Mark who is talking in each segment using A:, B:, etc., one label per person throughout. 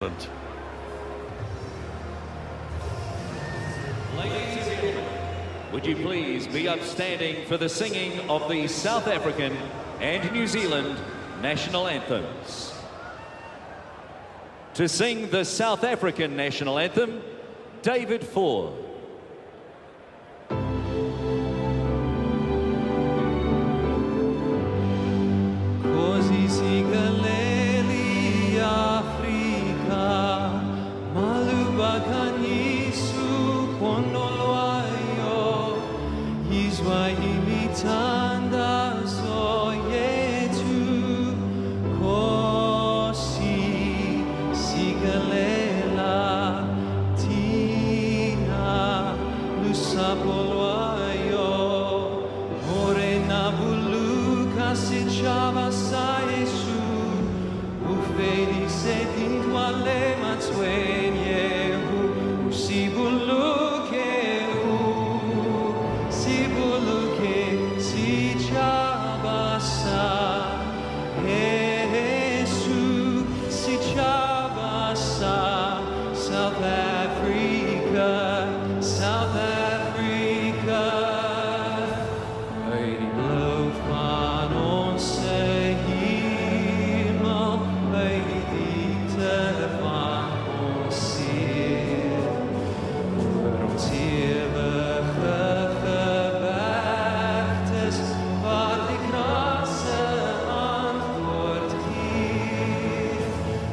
A: Ladies
B: and gentlemen, would you please be upstanding for the singing of the South African and New Zealand national anthems. To sing the South African national anthem, David Ford.
C: Così si galeli Africa, maluba kanyisu ponolwayo, yizwa imitanda zoyetu, kosi si galela tina lusapolwayo, morena buluka si chava sa Yesu, ufedi se tintwale matswenyehu, sibuluke si chava sa Yesu, si chava sa South Africa, South Africa.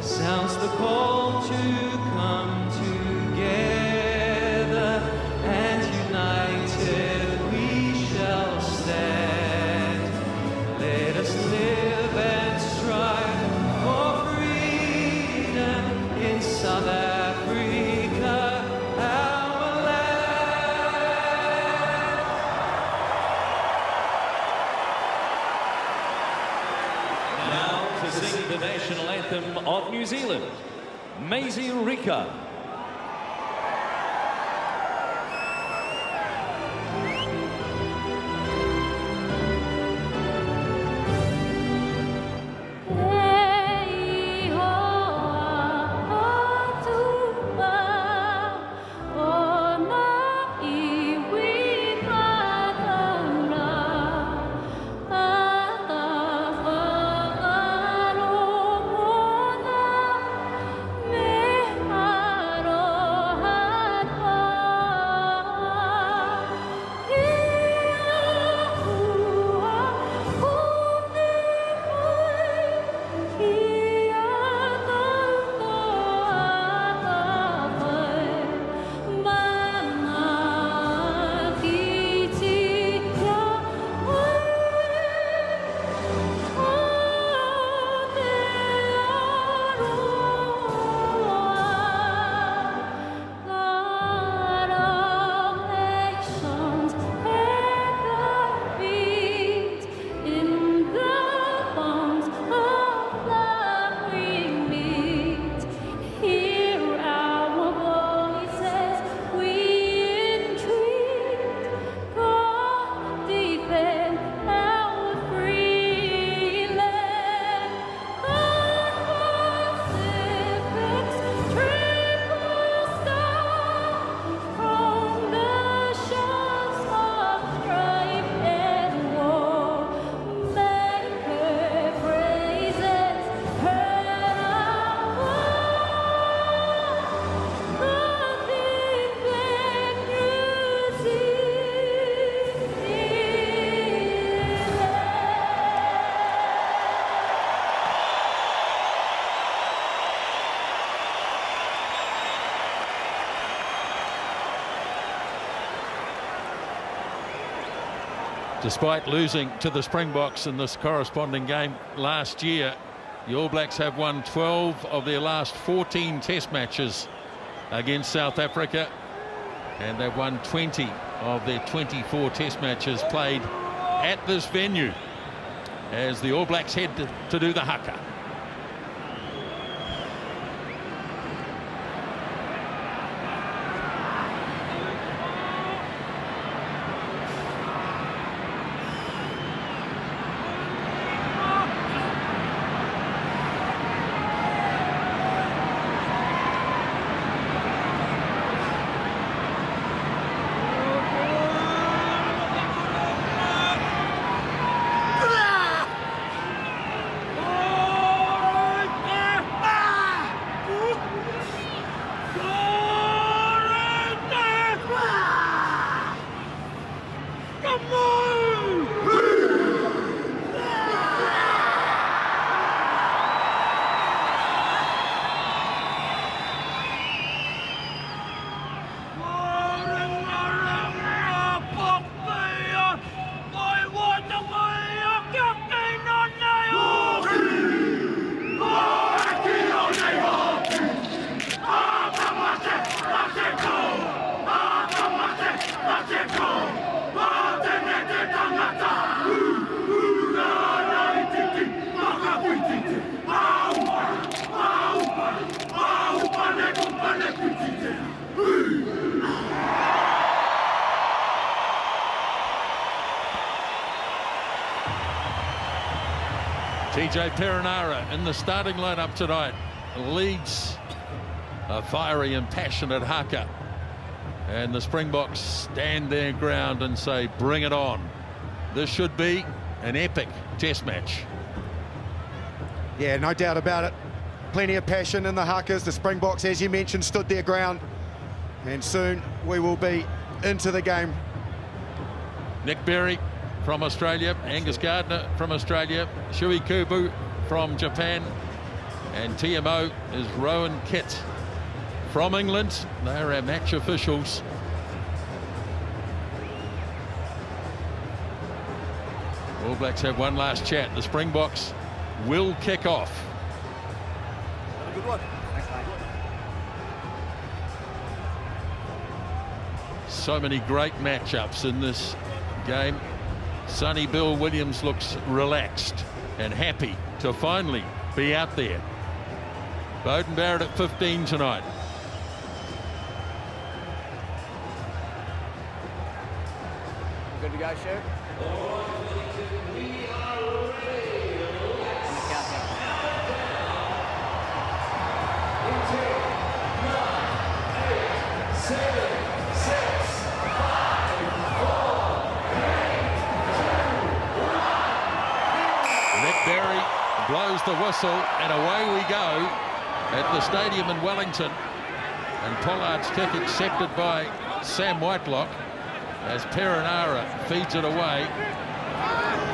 C: Sounds the call to come together, and united we shall stand. Let us live and strive for freedom in South Africa, our land.
B: Now to sing the national anthem of New Zealand, Südafrika.
A: Despite losing to the Springboks in this corresponding game last year, the All Blacks have won 12 of their last 14 test matches against South Africa, and they've won 20 of their 24 test matches played at this venue as the All Blacks head to do the haka. TJ Perenara in the starting lineup tonight leads a fiery and passionate haka, and the Springboks stand their ground and say, bring it on. This should be an epic test match.
D: Yeah, no doubt about it. Plenty of passion in the Hakas. The Springboks, as you mentioned, stood their ground, and soon we will be into the game.
A: Nick Berry from Australia, Angus Gardner from Australia, Shui Kubu from Japan, and TMO is Rowan Kitt from England. They're our match officials. All Blacks have one last chat. The Springboks will kick off.
E: Have a good one.
A: So many great matchups in this game. Sonny Bill Williams looks relaxed and happy to finally be out there. Beauden Barrett at 15 tonight.
E: Good to go, Shu?
A: Blows the whistle and away we go at the stadium in Wellington, and Pollard's kick accepted by Sam Whitelock as Perenara feeds it away,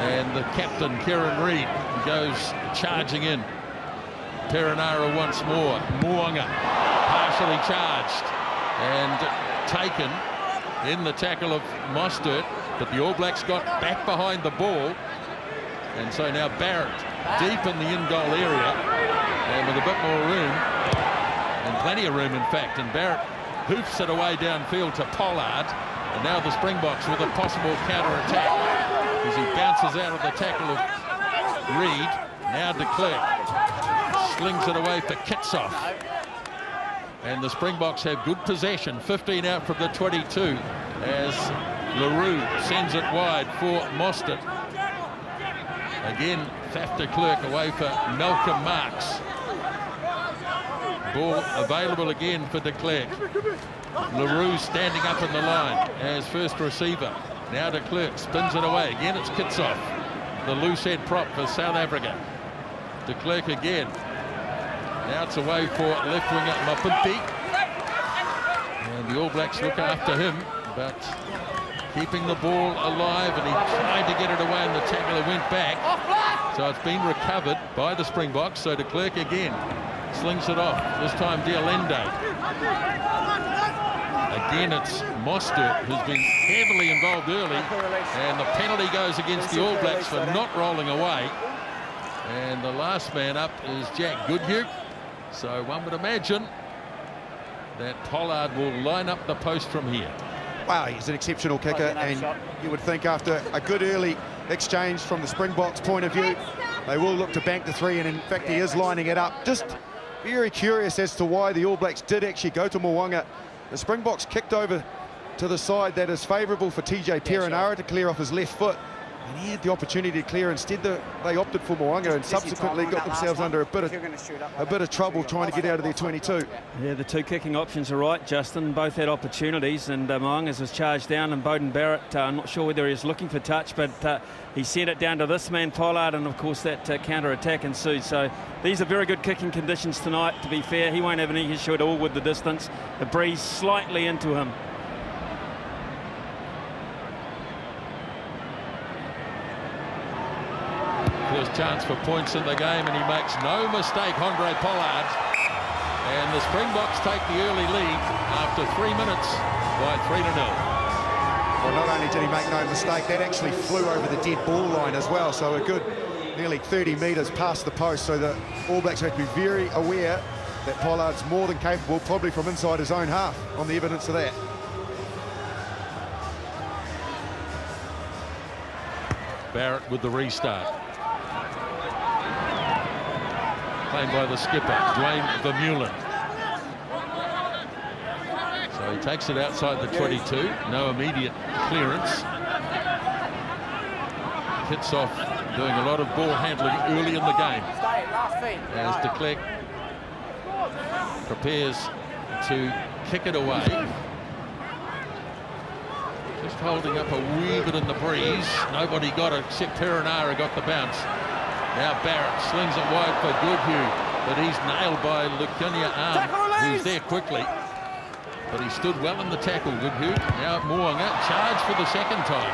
A: and the captain Kieran Reid goes charging in. Perenara once more. Mo'unga partially charged and taken in the tackle of Mostert, but the All Blacks got back behind the ball, and so now Barrett deep in the in-goal area and with a bit more room, and plenty of room in fact, and Barrett hoofs it away downfield to Pollard, and now the Springboks with a possible counter-attack as he bounces out of the tackle of Reid. Now de Klerk slings it away for Kitsoff, and the Springboks have good possession, 15 out from the 22 as LaRue sends it wide for Mostert. Again, Faf de Klerk away for Malcolm Marks. Ball available again for de Klerk. LaRue standing up in the line as first receiver. Now de Klerk spins it away. Again, it's Kitsoff, the loose head prop for South Africa. De Klerk again. Now it's away for left winger Mapimpi. And the All Blacks look after him, but keeping the ball alive, and he tried to get it away and the tackler went back. So it's been recovered by the Springboks. So de Klerk again slings it off, this time Dialende. Again it's Mostert who's been heavily involved early, and the penalty goes against the All Blacks for not rolling away. And the last man up is Jack Goodhue. So one would imagine that Pollard will line up the post from here.
D: Wow, he's an exceptional kicker, and you would think after a good early exchange from the Springboks point of view, they will look to bank the three, and in fact he is lining it up. Just very curious as to why the All Blacks did actually go to Mo'unga. The Springboks kicked over to the side that is favourable for TJ Perenara to clear off his left foot, and he had the opportunity to clear. Instead they opted for Mo'unga, and subsequently got themselves under a bit of trouble trying to get out of their 22.
F: Yeah, the two kicking options are right, Justin. Both had opportunities, and Mo'unga's was charged down, and Beauden Barrett, I'm not sure whether he was looking for touch, but he sent it down to this man Pollard, and of course that counter-attack ensued. So these are very good kicking conditions tonight. To be fair, he won't have any issue at all with the distance. The breeze slightly into him.
A: First chance for points in the game, and he makes no mistake, Andre Pollard. And the Springboks take the early lead after 3 minutes by 3-0.
D: Well, not only did he make no mistake, that actually flew over the dead ball line as well, so a good nearly 30 metres past the post. So the All Blacks have to be very aware that Pollard's more than capable, probably from inside his own half, on the evidence of that.
A: Barrett with the restart. Claimed by the skipper, Dwayne Vermeulen. So he takes it outside the 22, no immediate clearance. Hits off doing a lot of ball handling early in the game.
E: Stay, last feet.
A: As de Klerk prepares to kick it away. Just holding up a wee bit in the breeze. Nobody got it except Perenara got the bounce. Now Barrett slings it wide for Goodhue, but he's nailed by Lukunya Arm, who's there quickly. But he stood well in the tackle, Goodhue. Now Moanga charged for the second time.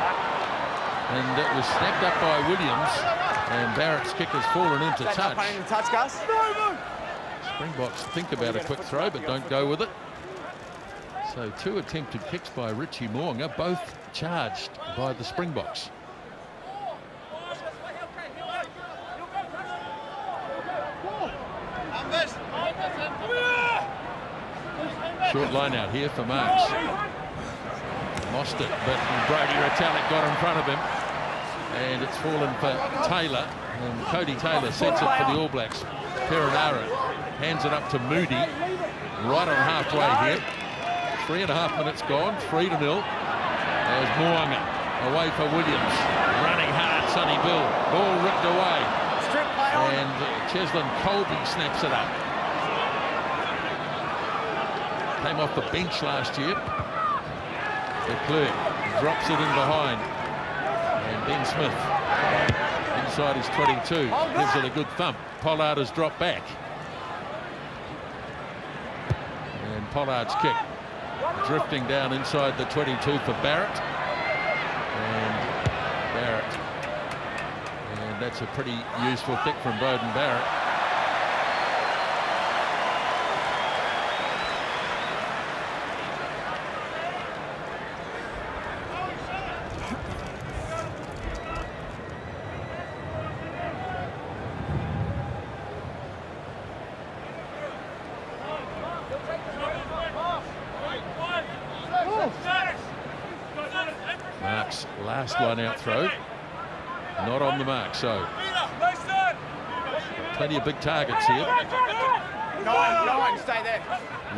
A: And it was snapped up by Williams, and Barrett's kick has fallen into touch. Springboks think about a quick throw, but don't go with it. So 2 attempted kicks by Richie Moanga, both charged by the Springboks. Short line out here for Marks. Lost it, but Brody Retallick got in front of him. And it's fallen for Taylor. And Cody Taylor sets it for the All Blacks. Perenara hands it up to Moody. Right on halfway here. 3.5 minutes gone, 3-0. There's Moanga away for Williams. Running hard, Sonny Bill. Ball ripped away. And Cheslin Colby snaps it up. Came off the bench last year. De Klerk drops it in behind. And Ben Smith inside his 22 gives it a good thump. Pollard has dropped back. And Pollard's kick drifting down inside the 22 for Barrett. And that's a pretty useful kick from Beauden Barrett. Mark's last line out throw, not on the mark, so plenty of big targets here.
E: Stay there.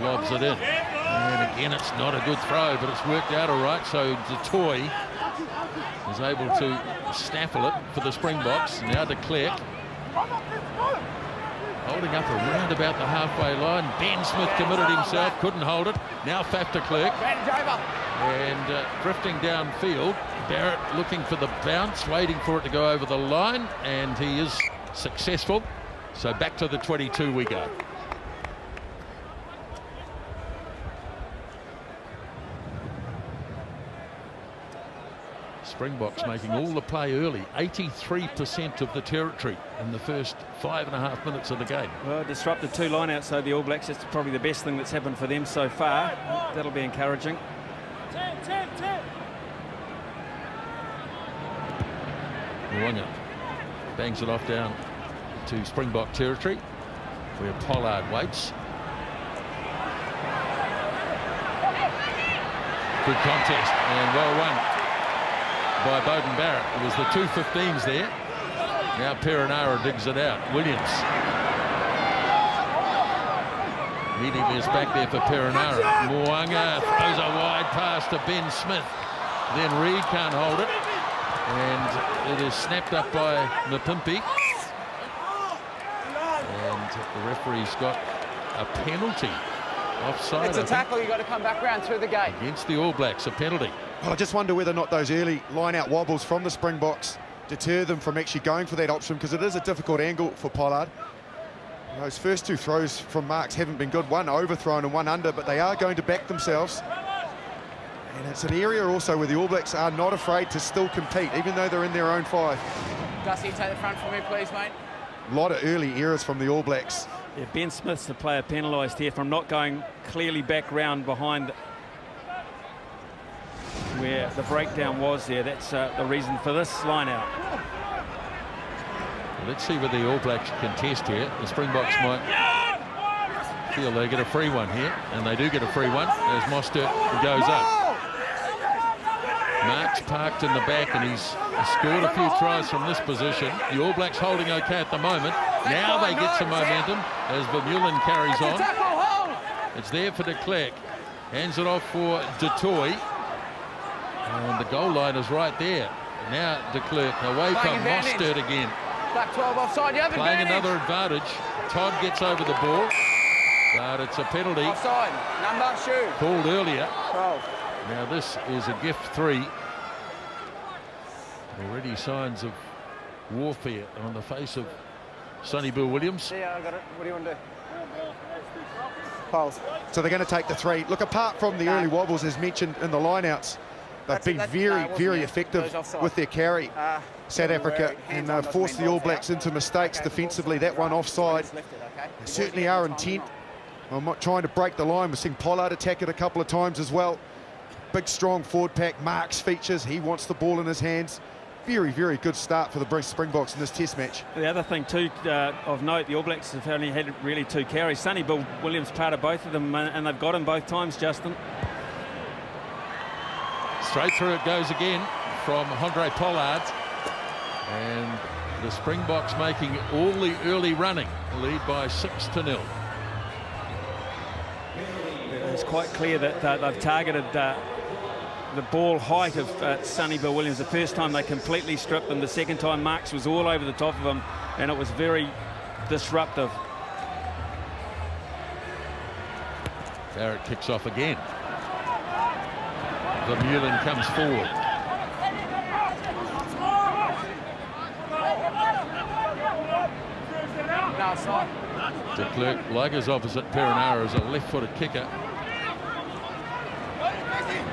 A: Lobs it in, and again it's not a good throw, but it's worked out all right. So DeToy is able to snaffle it for the Springboks. Now de Klerk holding up around about the halfway line. Ben Smith committed himself, couldn't hold it. Now Faf de Klerk. And drifting downfield, Barrett looking for the bounce, waiting for it to go over the line, and he is successful. So back to the 22 we go. Springboks making all the play early. 83% of the territory in the first 5.5 minutes of the game.
F: Well, disrupted 2 lineouts, so the All Blacks, it's probably the best thing that's happened for them so far. That'll be encouraging.
A: Moanga bangs it off down to Springbok territory, where Pollard waits. Good contest and well won by Beauden Barrett. It was the 2-15s there. Now Perenara digs it out. Williams immediately is back there for Perenara. Moanga throws a wide pass to Ben Smith. Then Reid can't hold it. And it is snapped up by Mapimpi. And the referee's got a penalty. Offside.
E: It's a tackle, you've got to come back round through the gate.
A: Against the All Blacks, a penalty.
D: Well, I just wonder whether or not those early line-out wobbles from the Springboks deter them from actually going for that option, because it is a difficult angle for Pollard. Those first 2 throws from Marks haven't been good. One overthrown and one under, but they are going to back themselves. And it's an area also where the All Blacks are not afraid to still compete, even though they're in their own 5.
E: Dusty, take the front for me, please, mate.
D: A lot of early errors from the All Blacks.
F: Yeah, Ben Smith's the player penalised here from not going clearly back round behind where the breakdown was there. That's the reason for this line out.
A: Let's see whether the All Blacks contest here. The Springboks might feel they get a free one here, and they do get a free one as Mostert goes up. Mark's parked in the back, and he's scored a few tries from this position. The All Blacks holding okay at the moment. Now they get some momentum as Vermeulen carries on. It's there for de Klerk. Hands it off for DeToy. And the goal line is right there. Now de Klerk away from Mostert again.
E: Black 12 offside, you have
A: Playing
E: advantage.
A: another advantage. Todd gets over the ball, but it's a penalty.
E: Offside, number, shoe.
A: Called earlier.
E: 12.
A: Now this is a gift 3. Already signs of warfare on the face of Sonny Bill Williams.
E: Yeah, I got it. What do you want to do? Poles.
D: So they're going to take the 3. Look, apart from the early wobbles as mentioned in the lineouts, they've been very effective with their carry, South Africa, and forced the All Blacks into mistakes defensively. That one offside. They certainly are intent on not trying to break the line. We've seen Pollard attack it a couple of times as well. Big, strong forward pack. Marks features. He wants the ball in his hands. Very good start for the Springboks in this test match.
F: The other thing too of note, the All Blacks have only had really 2 carries. Sonny Bill Williams part of both of them, and they've got him both times, Justin.
A: Straight through it goes again from Andre Pollard, and the Springboks making all the early running, lead by 6-0.
F: It's quite clear that they've targeted the ball height of Sonny Bill Williams. The first time they completely stripped him. The second time Marks was all over the top of him, and it was very disruptive.
A: Barrett kicks off again. Vermeulen comes forward.
E: No, it's not.
A: De Klerk, like his opposite Perenara, is a left-footed kicker.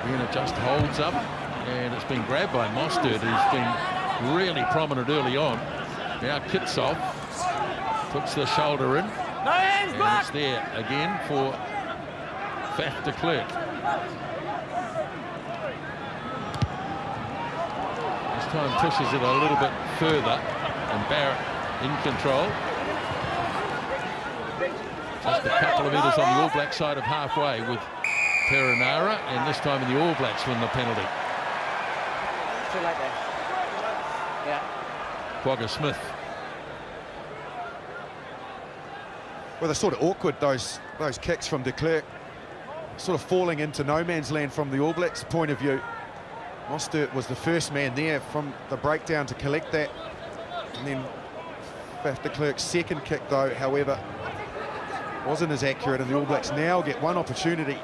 A: And it just holds up, and it's been grabbed by Mostert, who's been really prominent early on. Now Kitsov puts the shoulder in,
E: No hands,
A: and
E: back.
A: it's there again for Faf de Klerk. This time pushes it a little bit further, and Barrett in control. Just a couple of metres on the All Black side of halfway with Perenara, and this time the All Blacks win the penalty.
E: Too late there. Yeah.
A: Quagga Smith.
D: Well, they're sort of awkward, those kicks from de Klerk, sort of falling into no man's land from the All Blacks' point of view. Mostert was the first man there from the breakdown to collect that, and then Faf de Klerk's second kick, though, however, wasn't as accurate, and the All Blacks now get one opportunity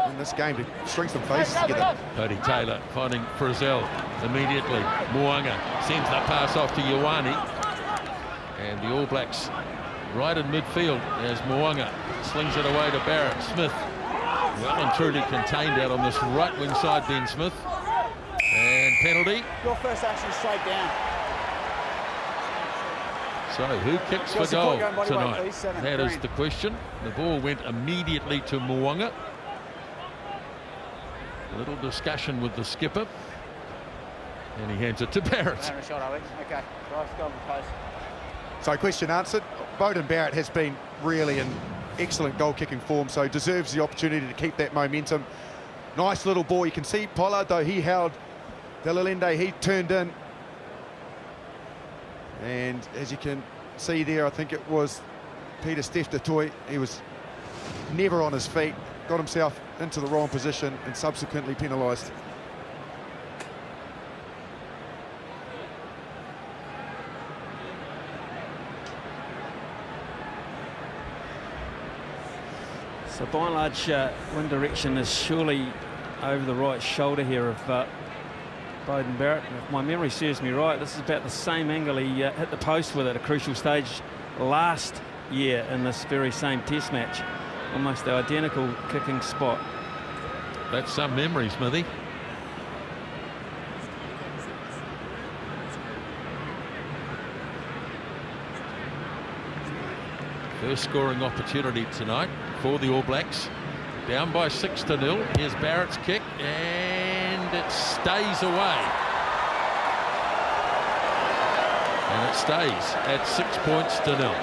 D: in this game to string some faces together.
A: Cody Taylor finding Frizzell immediately. Mo'unga sends that pass off to Ioane, and the All Blacks right in midfield as Mo'unga slings it away to Barrett. Smith well and truly contained out on this right wing side then, Smith. And penalty.
E: Your first action straight down.
A: So who kicks for goal tonight? That is the question. The ball went immediately to Mo'unga. A little discussion with the skipper, and he hands it to Barrett.
E: Have a shot, are we? Okay. Right, go on the post.
D: So question answered. Beauden Barrett has been really in excellent goal-kicking form, so deserves the opportunity to keep that momentum. Nice little ball. You can see Pollard, though, he held Delalende, he turned in. And as you can see there, I think it was Peter Steph du Toit. He was never on his feet, got himself into the wrong position and subsequently penalised.
F: So by and large, wind direction is surely over the right shoulder here of Beauden Barrett. If my memory serves me right, this is about the same angle he hit the post with at a crucial stage last year in this very same test match. Almost the identical kicking spot.
A: That's some memory, Smithy. First scoring opportunity tonight for the All Blacks. Down by 6-0. Here's Barrett's kick, and it stays away. And it stays at 6 points to 0.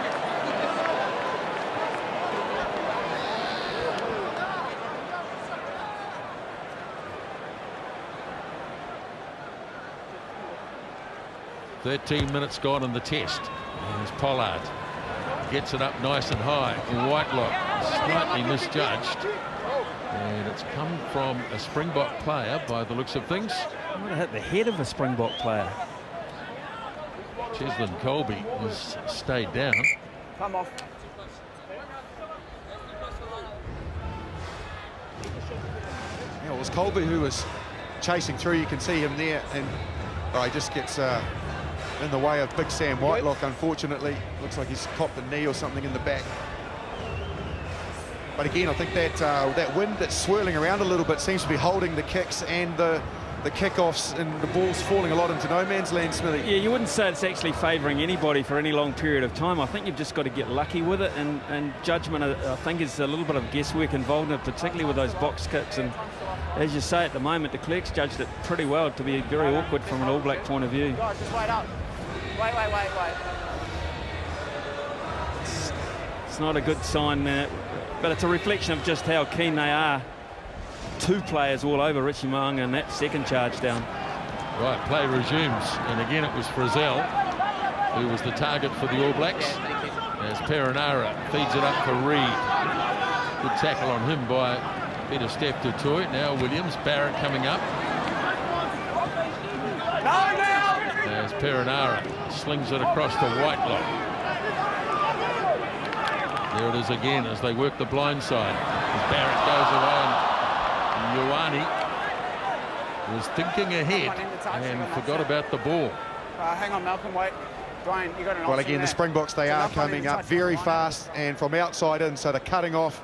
A: "13 minutes gone in the test." There's Pollard. Gets it up nice and high. Whitelock slightly misjudged. And it's come from a Springbok player by the looks of things.
F: I would have hit the head of a Springbok player.
A: Cheslin Colby has stayed down.
E: Come off.
D: Yeah, it was Colby who was chasing through. You can see him there, and he just gets in the way of Big Sam Whitelock, unfortunately. Looks like he's copped a knee or something in the back. But again, I think that that wind that's swirling around a little bit seems to be holding the kicks and the kickoffs, and the ball's falling a lot into no man's land, Smithy.
F: Yeah, you wouldn't say it's actually favouring anybody for any long period of time. I think you've just got to get lucky with it, and judgment, I think, is a little bit of guesswork involved in it, particularly with those box kicks. And as you say, at the moment, de Klerk's judged it pretty well to be very awkward from an All Black point of view.
E: Guys, just wait up. Wait.
F: It's not a good sign, but it's a reflection of just how keen they are. Two players all over Richie Mo'unga and that second charge down.
A: Right, play resumes, and again it was Frizzell who was the target for the All Blacks, as Perenara feeds it up for Reid. Good tackle on him by Peter Steph Dutoy. Now Williams, Barrett coming up. As Perenara slings it across to Whitelock. There it is again as they work the blind side. As Barrett goes away, and Ioane was thinking ahead and forgot about the ball.
E: Hang on, Malcolm, wait. Brian, you got an option.
D: Well, again, the Springboks, they are coming up very fast and from outside in, so they're cutting off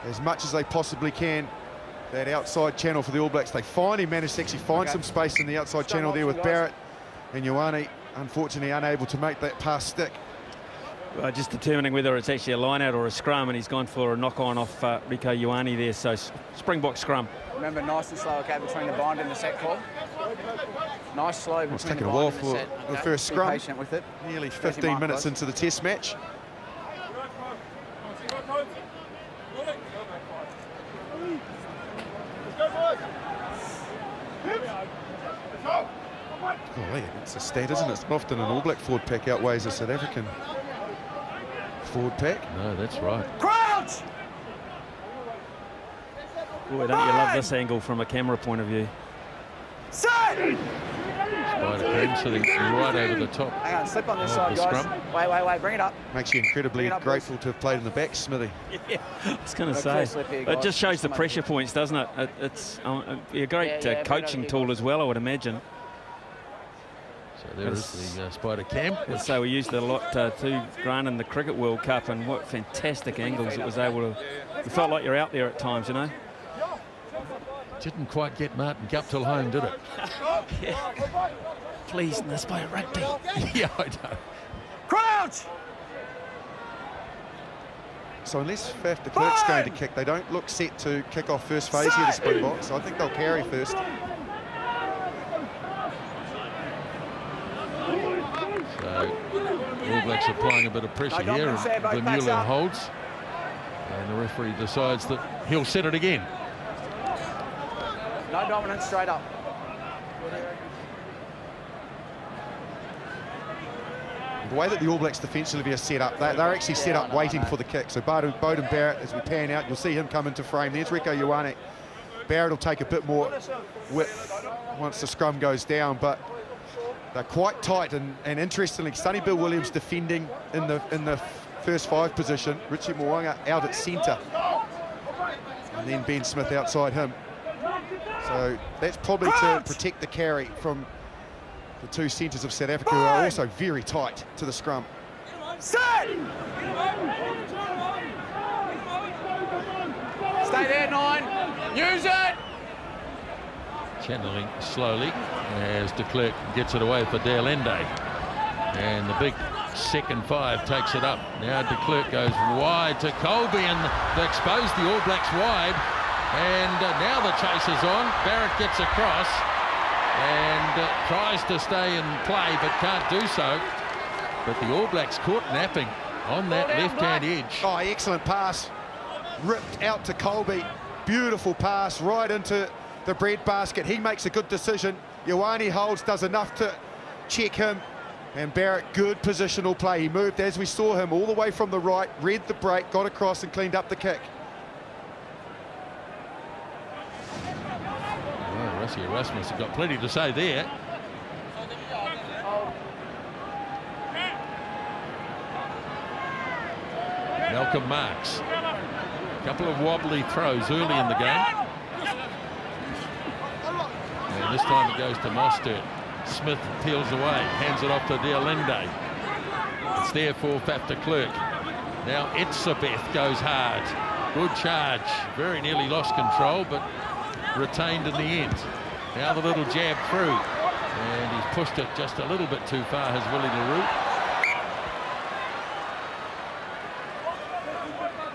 D: as much as they possibly can. That outside channel for the All Blacks, they finally managed to actually find some space in the outside channel there with Barrett, and Ioane, unfortunately, unable to make that pass stick.
F: Just determining whether it's actually a line-out or a scrum, and he's gone for a knock-on off Rieko Ioane there, so Springbok scrum.
E: Remember, nice and slow, okay, between the bind and the set call. Nice, slow between
D: It's taken
E: the
D: a while
E: bind
D: for
E: and the set.
D: the
E: Okay?
D: first
E: Be
D: scrum.
E: patient with it.
D: Nearly 15 minutes into the Test match. Oh, yeah, it's a stat, isn't it? Often an All Black forward pack outweighs a South African forward pack.
A: No, that's right.
E: Crouch!
F: Boy, don't you love this angle from a camera point of view?
E: Set!
A: Spider Cam sitting right over the top.
E: Hang on, slip on this
A: of
E: side,
A: the
E: guys.
A: scrum.
E: Wait, bring it up.
D: Makes you incredibly
E: Bring it up,
D: grateful to have played in the back, Smithy.
F: Yeah, I was going to
E: Got
F: say,
E: clear slip here,
F: it
E: guys.
F: just shows the
E: Come on.
F: pressure points, doesn't it? It's a great
E: Yeah,
F: coaching
E: bring it up
F: tool
E: here,
F: as well, I would imagine.
A: So there is the Spider Cam.
F: So we used it a lot too, Grant, in the Cricket World Cup, and what fantastic angles it was able to. You felt like you're out there at times, you know.
A: Didn't quite get Martin Guptill home, did it?
F: Yeah. Please, in this by rugby.
A: Yeah, I know.
E: Crouch!
D: So unless Faf de Klerk's going to kick, they don't look set to kick off first phase here, the Springboks. So I think they'll carry first.
A: So All Blacks applying a bit of pressure here, and Vermeulen holds. And the referee decides that he'll set it again.
E: No dominance, straight up.
D: The way that the All Blacks defensively are set up, they're actually set up waiting for the kick. So Beauden Barrett, as we pan out, you'll see him come into frame. There's Rieko Ioane. Barrett will take a bit more width once the scrum goes down, but they're quite tight. And interestingly, Sonny Bill Williams defending in the first five position. Richie Mo'unga out at centre, and then Ben Smith outside him. So that's probably to protect the carry from the two centres of South Africa, who are also very tight to the scrum.
E: Set! Stay there, 9. Use it!
A: Channeling slowly as de Klerk gets it away for Dale Ende. And the big second five takes it up. Now de Klerk goes wide to Colby, and they expose the All Blacks wide. And now the chase is on. Barrett gets across and tries to stay in play, but can't do so. But the All Blacks caught napping on that left-hand edge.
D: Oh, excellent pass. Ripped out to Colby. Beautiful pass right into the breadbasket. He makes a good decision. Ioane holds, does enough to check him. And Barrett, good positional play. He moved, as we saw him, all the way from the right, read the break, got across and cleaned up the kick.
A: Rossi Erasmus has got plenty to say there. Malcolm Marks. A couple of wobbly throws early in the game. And this time it goes to Mostert. Smith peels away, hands it off to Deolinde. It's there for Faf de Klerk. Now Etzebeth goes hard. Good charge. Very nearly lost control, but retained in the end. Now the little jab through. And he's pushed it just a little bit too far, has Willie LaRue.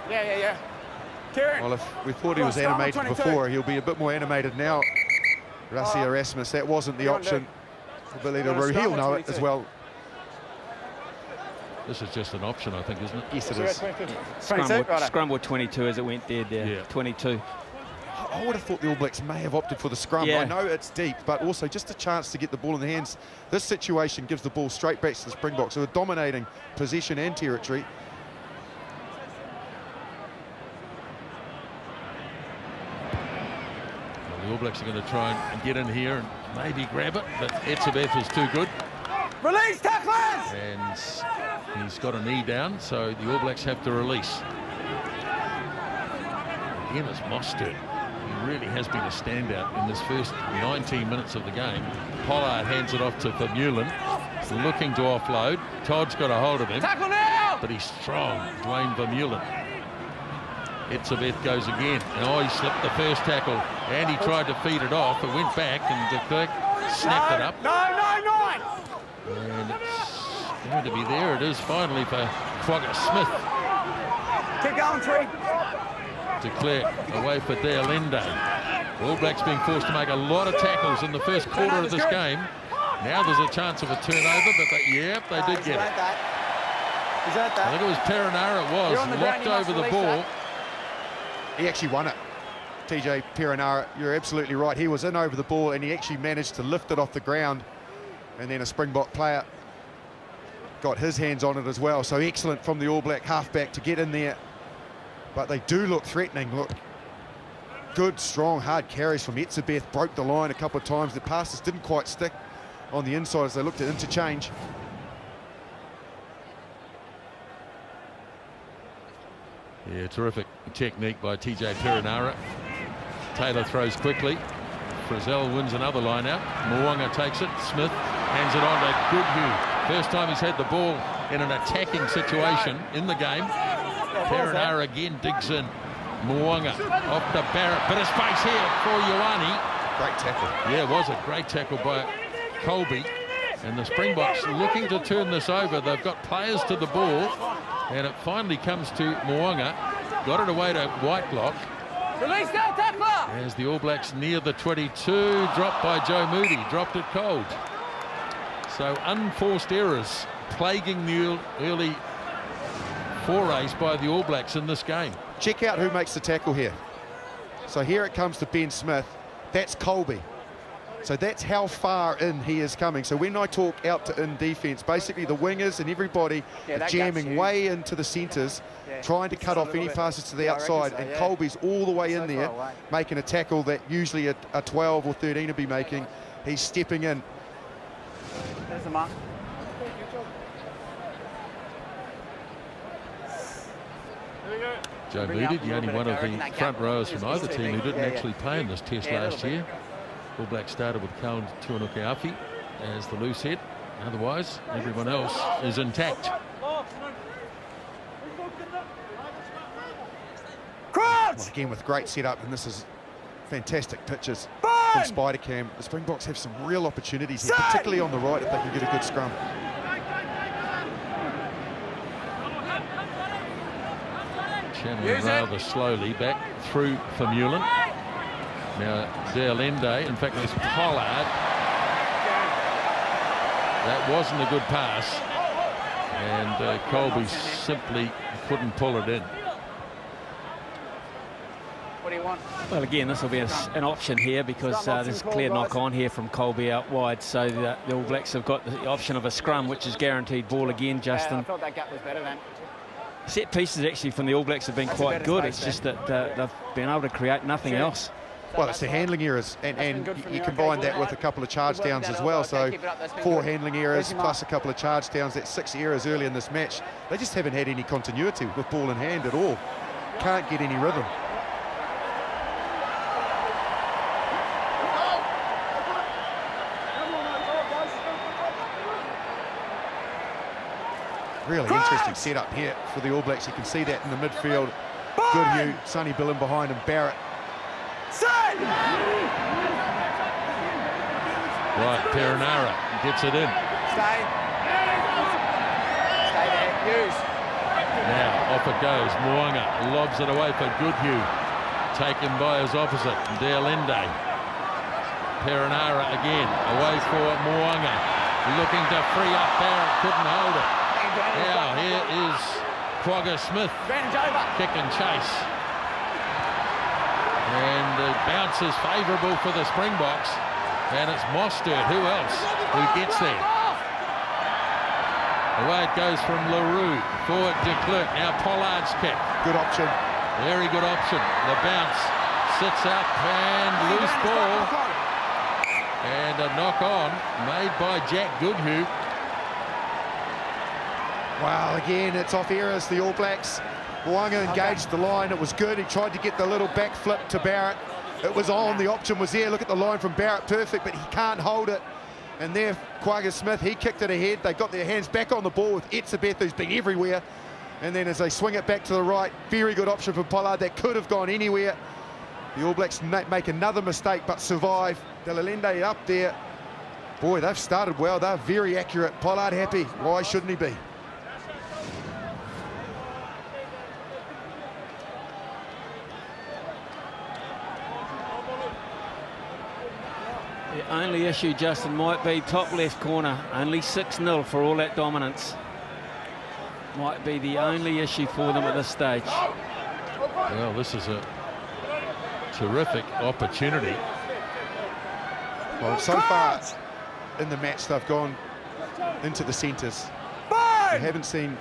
E: Yeah. Kieran.
D: Well, if we thought he was animated before, he'll be a bit more animated now. Rossi Erasmus, that wasn't the option for Billy LaRue. He'll know it as well.
A: This is just an option, I think, isn't it?
D: Yes, it is.
F: Scrambled 22 as it went there.
A: Yeah.
F: 22.
D: I would have thought the All Blacks may have opted for the scrum.
F: Yeah.
D: I know it's deep, but also just a chance to get the ball in the hands. This situation gives the ball straight back to the Springboks, who are dominating possession and territory.
A: The All Blacks are going to try and get in here and maybe grab it, but Etzebeth is too good.
E: Release tacklers!
A: And he's got a knee down, so the All Blacks have to release. Again, it's Mostert. He really has been a standout in this first 19 minutes of the game. Pollard hands it off to Vermeulen, looking to offload. Todd's got a hold of him,
E: Tackle now!
A: but he's strong, Dwayne Vermeulen. Etzebeth goes again. Oh, he slipped the first tackle, and he tried to feed it off. It went back, and de Klerk snapped it up.
E: No!
A: And it's going to be there. It is finally for Quagga Smith.
E: Keep going, Tree.
A: De Klerk away for Deolinde. All Blacks being forced to make a lot of tackles in the first quarter of this game. Now there's a chance of a turnover, but they did get it. I think it was Perenara, locked over the ball.
D: He actually won it. TJ Perenara, you're absolutely right. He was in over the ball, and he actually managed to lift it off the ground. And then a Springbok player got his hands on it as well. So excellent from the All Black halfback to get in there. But they do look threatening. Look, good, strong, hard carries from Etzebeth. Broke the line a couple of times. The passes didn't quite stick on the inside as they looked at interchange.
A: Yeah, terrific technique by TJ Perenara. Taylor throws quickly. Frizzell wins another line out. Mo'unga takes it. Smith hands it on to Goodhue. First time he's had the ball in an attacking situation in the game. Perenara again digs in. Mo'unga off to Barrett. Bit of space here for Ioane.
D: Great tackle.
A: Yeah, it was a great tackle by Colby. And the Springboks looking to turn this over. They've got players to the ball. And it finally comes to Mo'unga. Got it away to Whitelock.
E: Release that tackler!
A: As the All Blacks near the 22, dropped by Joe Moody, dropped it cold. So unforced errors plaguing the early forays by the All Blacks in this game.
D: Check out who makes the tackle here. So here it comes to Ben Smith. That's Colby. So that's how far in he is coming. So when I talk out to in defence, basically the wingers and everybody are jamming way into the centres, trying to cut off any passes to the outside, and Colby's all the way in there, making a tackle that usually a 12 or 13 would be making. He's stepping in.
E: There's the mark.
A: Joe Moody, the only one of the front rowers from either team who didn't actually play in this test last year. All Blacks started with Kaun Tuanukuafi as the loose head. Otherwise, everyone else is intact.
E: Crouch!
D: Again with great setup, and this is fantastic pitches from Spider-Cam. The Springboks have some real opportunities here, particularly on the right if they can get a good scrum.
A: Channeling rather slowly back through Vermeulen. Now Deolinde, in fact, there's Pollard. That wasn't a good pass, and Colby simply couldn't pull it in.
E: What do you want?
F: Well, again, this will be an option here because there's a clear knock-on here from Colby out wide. So the All Blacks have got the option of a scrum, which is guaranteed ball again, Justin.
E: I thought that gap was better then.
F: Set pieces actually from the All Blacks have been quite good. It's just that they've been able to create nothing else.
D: Well, it's the handling errors, and you combine that with a couple of charge downs as well. So 4 handling errors plus a couple of charge downs. That's 6 errors early in this match. They just haven't had any continuity with ball in hand at all. Can't get any rhythm. Really interesting setup here for the All Blacks. You can see that in the midfield. Goodhue, Sonny Billen behind him, Barrett.
A: Right, Perenara gets it in.
E: Stay there, use.
A: Now, off it goes. Mo'unga lobs it away for Goodhue. Taken by his opposite, Deolende. Perenara again, away for Mo'unga. Looking to free up Barrett, couldn't hold it. Now, here is Quagga Smith. Kick and chase. And the bounce is favourable for the Springboks. And it's Mostert, who else, who gets there. Away it goes from LaRue. Forward de Klerk. Now Pollard's kick.
D: Good option.
A: Very good option. The bounce sits up and loose ball. And a knock on made by Jack Goodhue.
D: Wow, again, it's off errors, the All Blacks. Mo'unga engaged the line. It was good. He tried to get the little back flip to Barrett. It was on. The option was there. Look at the line from Barrett. Perfect, but he can't hold it. And there, Quagga Smith, he kicked it ahead. They got their hands back on the ball with Etzebeth, who's been everywhere. And then as they swing it back to the right, very good option for Pollard. That could have gone anywhere. The All Blacks make another mistake, but survive. Deolende up there. Boy, they've started well. They're very accurate. Pollard happy. Why shouldn't he be?
F: The only issue, Justin, might be top left corner. Only 6-0 for all that dominance. Might be the only issue for them at this stage.
A: Well, this is a terrific opportunity.
D: Well, so far in the match, they've gone into the centres. We haven't seen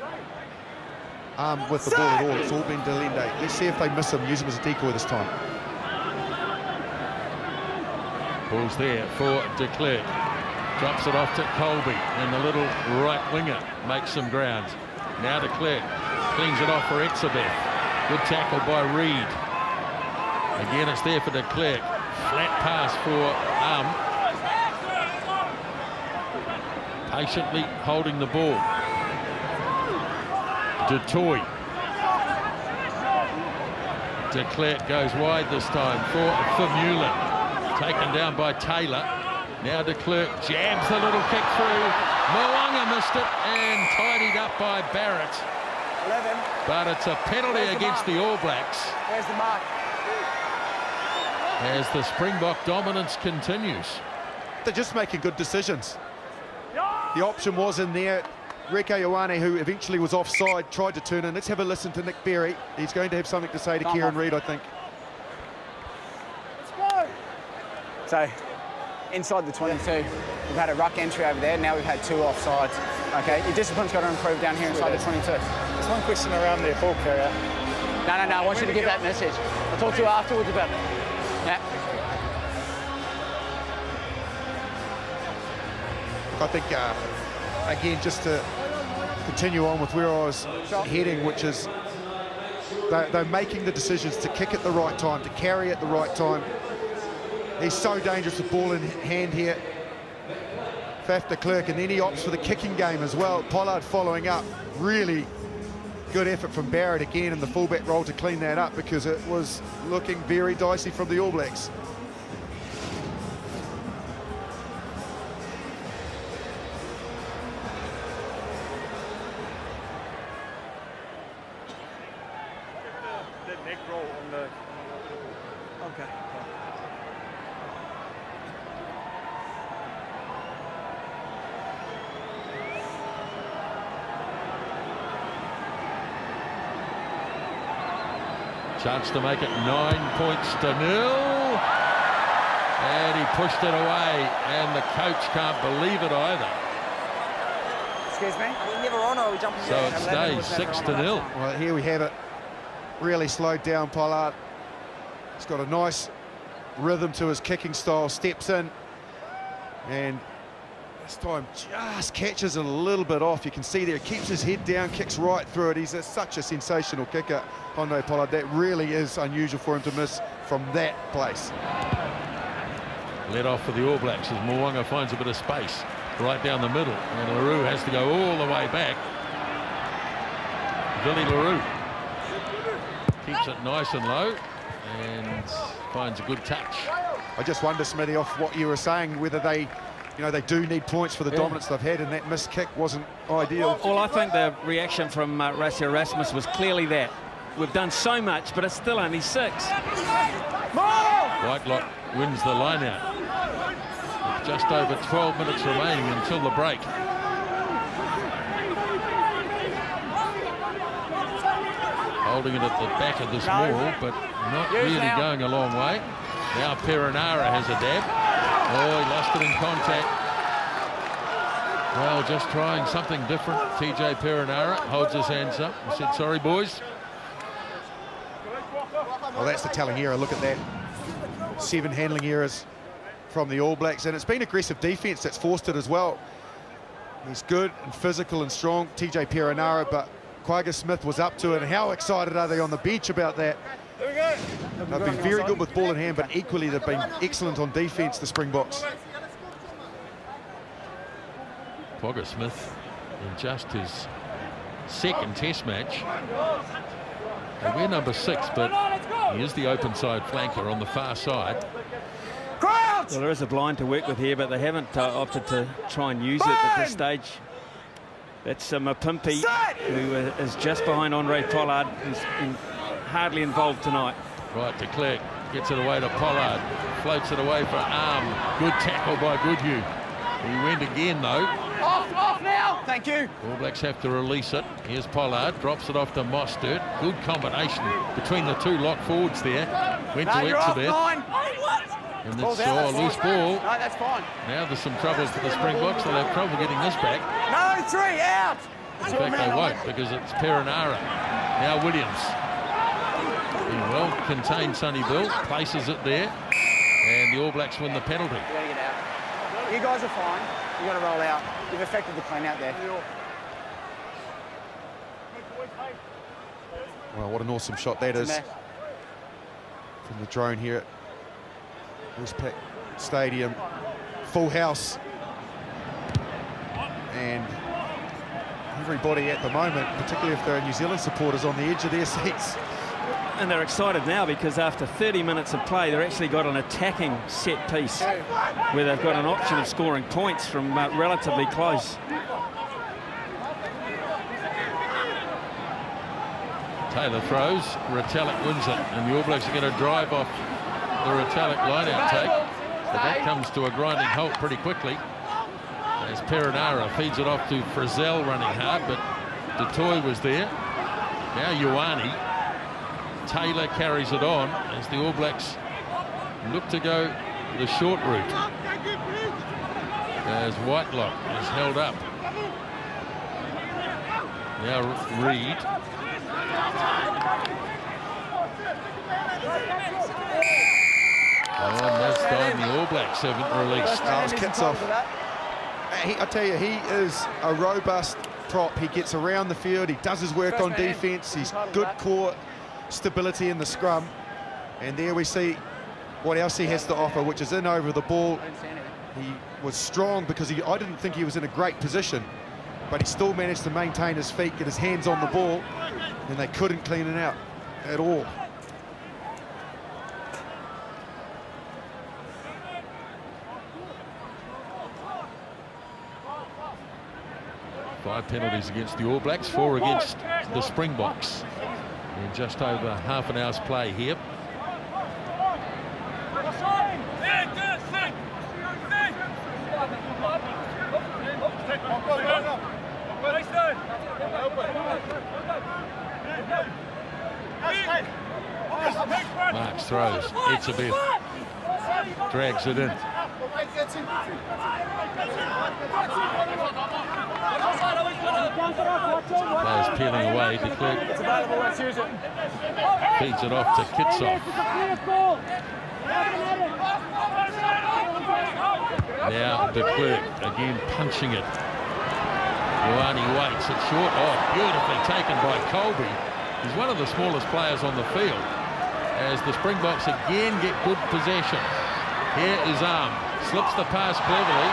D: arm with the ball at all. It's all been Deolende. Let's see if they miss him, use him as a decoy this time.
A: Ball's there for de Klerk. Drops it off to Colby, and the little right winger makes some ground. Now de Klerk cleans it off for Etzebeth. Good tackle by Reid. Again, it's there for de Klerk. Flat pass for patiently holding the ball. De Toy. De Klerk goes wide this time for Vermeulen. Taken down by Taylor. Now de Klerk jabs the little kick through. Mo'unga missed it and tidied up by Barrett.
E: 11.
A: But it's a penalty against the All Blacks.
E: There's the mark.
A: As the Springbok dominance continues.
D: They're just making good decisions. The option was in there. Reke Ioane, who eventually was offside, tried to turn in. Let's have a listen to Nick Berry. He's going to have something to say to Kieran Reid, I think.
E: So, inside the 22, we've had a ruck entry over there. Now we've had 2 offsides. Okay, your discipline's got to improve down here inside the 22.
G: There's one question around their ball carrier.
E: No, I want you to give that message. I'll talk to you afterwards about it. Yeah.
D: I think, again, just to continue on with where I was heading, which is they're making the decisions to kick at the right time, to carry at the right time. He's so dangerous with ball in hand here. Faf de Klerk, and then he opts for the kicking game as well. Pollard following up. Really good effort from Barrett again in the fullback role to clean that up, because it was looking very dicey from the All Blacks.
G: That neck roll on the... Okay.
A: Chance to make it 9 points to 0. And he pushed it away, and the coach can't believe it either.
E: Excuse me?
A: So it stays 6 to 0.
D: Well, here we have it. Really slowed down Pollard. He's got a nice rhythm to his kicking style, steps in, and this time just catches it a little bit off. You can see there, keeps his head down, kicks right through it. He's such a sensational kicker, Honore Pollard. That really is unusual for him to miss from that place.
A: Let off for the All Blacks as Mo'unga finds a bit of space right down the middle, and LaRue has to go all the way back. Billy LaRue keeps it nice and low and finds a good touch.
D: I just wonder, Smithy, off what you were saying, whether they, they do need points for the dominance they've had, and that missed kick wasn't ideal.
F: Well, I think the reaction from Rassie Erasmus was clearly that. We've done so much, but it's still only 6.
A: Whitelock wins the line-out. With just over 12 minutes remaining until the break. Holding it at the back of this wall, but not really going a long way. Now Perenara has a dab. Oh, he lost it in contact. Well, just trying something different. TJ Perenara holds his hands up and said, sorry, boys.
D: Well, that's the telling error. Look at that. 7 handling errors from the All Blacks, and it's been aggressive defence that's forced it as well. He's good and physical and strong, TJ Perenara, but Kwagga Smith was up to it, and how excited are they on the bench about that? They've been very good with ball in hand, but equally they've been excellent on defence, the Springboks.
A: Kwagga Smith in just his 2nd test match. And we're number 6, but he is the open side flanker on the far side.
F: Well, there is a blind to work with here, but they haven't opted to try and use it at this stage. That's Mapimpi, who is just behind Honore Pollard, who's been hardly involved tonight.
A: Right to Clerk, gets it away to Pollard, floats it away for arm. Good tackle by Goodhue. He went again though.
E: Off now. Thank you.
A: All Blacks have to release it. Here's Pollard, drops it off to Mostert. Good combination between the 2 lock forwards there. Went to Exabeth. And it's loose ball.
E: No, that's fine.
A: Now there's some trouble for the Springboks. They'll have trouble getting this back.
E: No, 3 out.
A: In fact, they won't, because it's Perenara. Now Williams. He well contained Sonny Bill, places it there, and the All Blacks win the penalty.
E: You gotta get out. You guys are fine. You gotta roll out. You've affected the clean out there.
D: Well, what an awesome shot that is from the drone here at Wespac-Stadion. Full house. And everybody at the moment, particularly if they're New Zealand supporters, on the edge of their seats.
F: And they're excited now because after 30 minutes of play, they've actually got an attacking set piece where they've got an option of scoring points from relatively close.
A: Taylor throws, Retallick wins it, and the All Blacks are going to drive off the Retallick line-out take. But that comes to a grinding halt pretty quickly as Perenara feeds it off to Frizzell running hard, but Detoy was there. Now Ioane. Taylor carries it on as the All Blacks look to go the short route as Whitelock is held up. Now Reid. Oh, and this time the All Blacks haven't released.
D: That was kits off. I tell you, he is a robust prop. He gets around the field, he does his work on defence, he's good core stability in the scrum, and there we see what else he has to offer, which is in over the ball. He was strong because I didn't think he was in a great position, but he still managed to maintain his feet, get his hands on the ball, and they couldn't clean it out at all.
A: Five penalties against the All Blacks, 4 against the Springboks. In just over half an hour's play here. Marks throws, Exabeth drags it in. Players peeling away, De Klerk feeds it off to Kitsoff. Now de Klerk again punching it. Ioane waits, it's short. Oh, beautifully taken by Colby. He's one of the smallest players on the field. As the Springboks again get good possession. Here is Arm, slips the pass cleverly.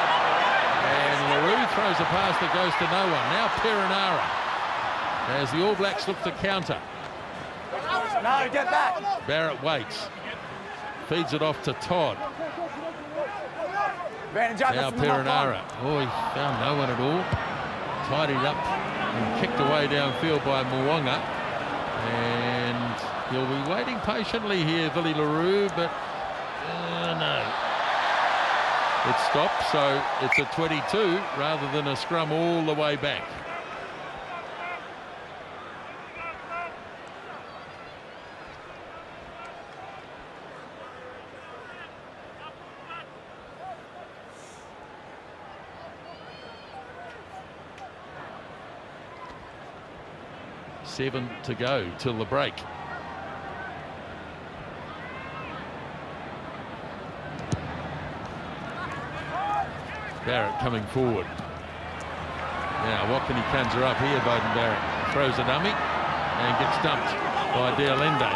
A: And LaRue throws a pass that goes to no one. Now Perenara. As the All Blacks look to counter.
E: No, get back.
A: Barrett waits. Feeds it off to Todd. Now Perenara. Oh, he found no one at all. Tidied up and kicked away downfield by Mo'unga. And he'll be waiting patiently here, Billy LaRue, but no. It stopped, so it's a 22 rather than a scrum all the way back. Seven to go till the break. Barrett coming forward. Now what can he conjure up here, Beauden Barrett? Throws a dummy and gets dumped by Deolende.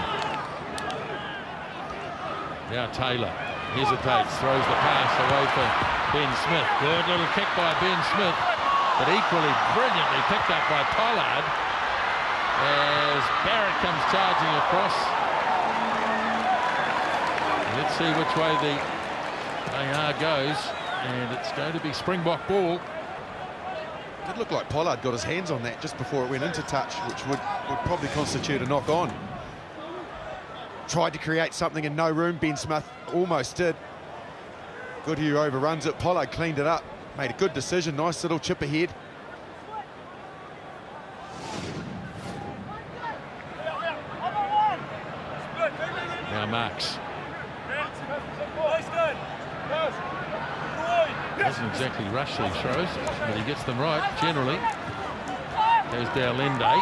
A: Now Taylor hesitates, throws the pass away for Ben Smith. Good little kick by Ben Smith, but equally brilliantly picked up by Pollard as Barrett comes charging across. Let's see which way the AR goes, and it's going to be Springbok ball.
D: It looked like Pollard got his hands on that just before it went into touch, which would probably constitute a knock-on. Tried to create something in no room. Ben Smith almost did. Goodhue overruns it. Pollard cleaned it up. Made a good decision. Nice little chip ahead.
A: Now Marks. Doesn't exactly rush these throws, but he gets them right generally. There's Deolende.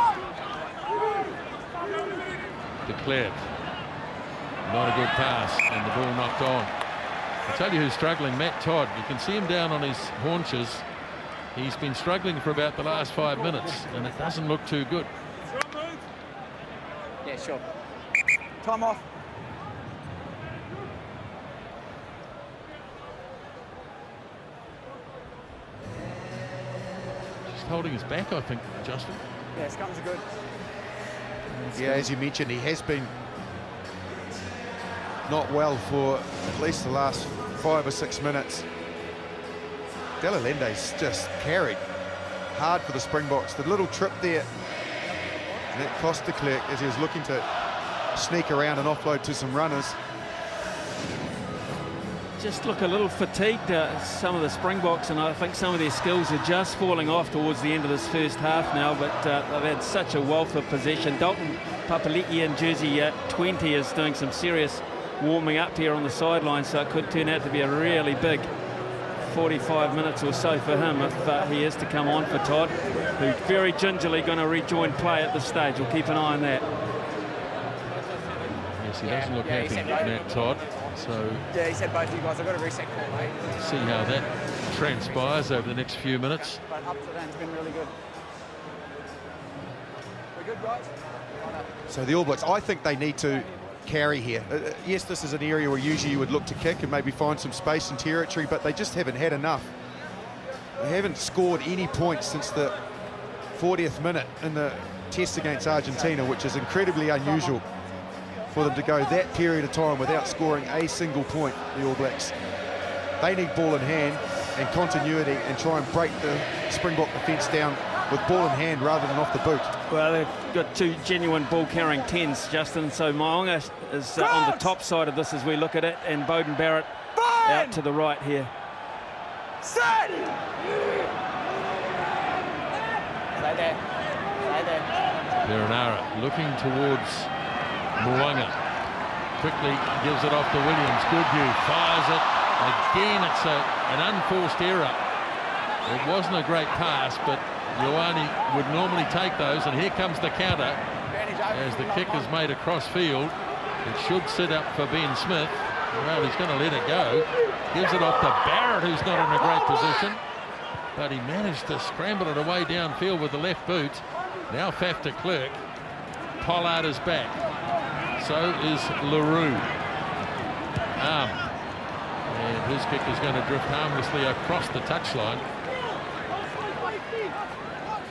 A: Declared. Not a good pass, and the ball knocked on. I'll tell you who's struggling, Matt Todd. You can see him down on his haunches. He's been struggling for about the last 5 minutes, and it doesn't look too good.
E: Yeah, sure. Time off.
A: Just holding his back, I think, Justin.
E: Yeah, scums are good.
D: Yeah, as you mentioned, he has been not well for at least the last 5 or 6 minutes. Deolende's just carried hard for the Springboks. The little trip there, and that cost de Klerk as he was looking to sneak around and offload to some runners.
F: Just look a little fatigued, some of the Springboks, and I think some of their skills are just falling off towards the end of this first half now, but they've had such a wealth of possession. Dalton Papali'i in jersey 20 is doing some serious warming up here on the sideline, so it could turn out to be a really big 45 minutes or so for him if he is to come on for Todd, who's very gingerly going to rejoin play at this stage. We'll keep an eye on that.
A: Yes, he doesn't look happy, Matt Todd. So
E: yeah, he said both of you guys, I've got a reset call, mate.
A: See how that transpires over the next few minutes.
E: But up to then, it's been really good. We're good, guys?
D: So the All Blacks, I think they need to carry here. Yes, this is an area where usually you would look to kick and maybe find some space and territory, but they just haven't had enough. They haven't scored any points since the 40th minute in the test against Argentina, which is incredibly unusual for them to go that period of time without scoring a single point, the All Blacks. They need ball in hand and continuity and try and break the Springbok defence down with ball in hand rather than off the boot.
F: Well, they've got two genuine ball-carrying 10s, Justin, so Mo'unga is on the top side of this as we look at it, and Beauden Barrett out to the right here.
E: Set! Stay there. Stay there.
A: Perenara looking towards Mo'unga. Quickly gives it off to Williams. Goodhue fires it. Again, it's an unforced error. It wasn't a great pass, but Ioane would normally take those, and here comes the counter as the kick is made across field. It should sit up for Ben Smith. Well, he's going to let it go. Gives it off to Barrett, who's not in a great position. But he managed to scramble it away downfield with the left boot. Now Faf de Klerk. Pollard is back. So is LaRue. And his kick is going to drift harmlessly across the touchline.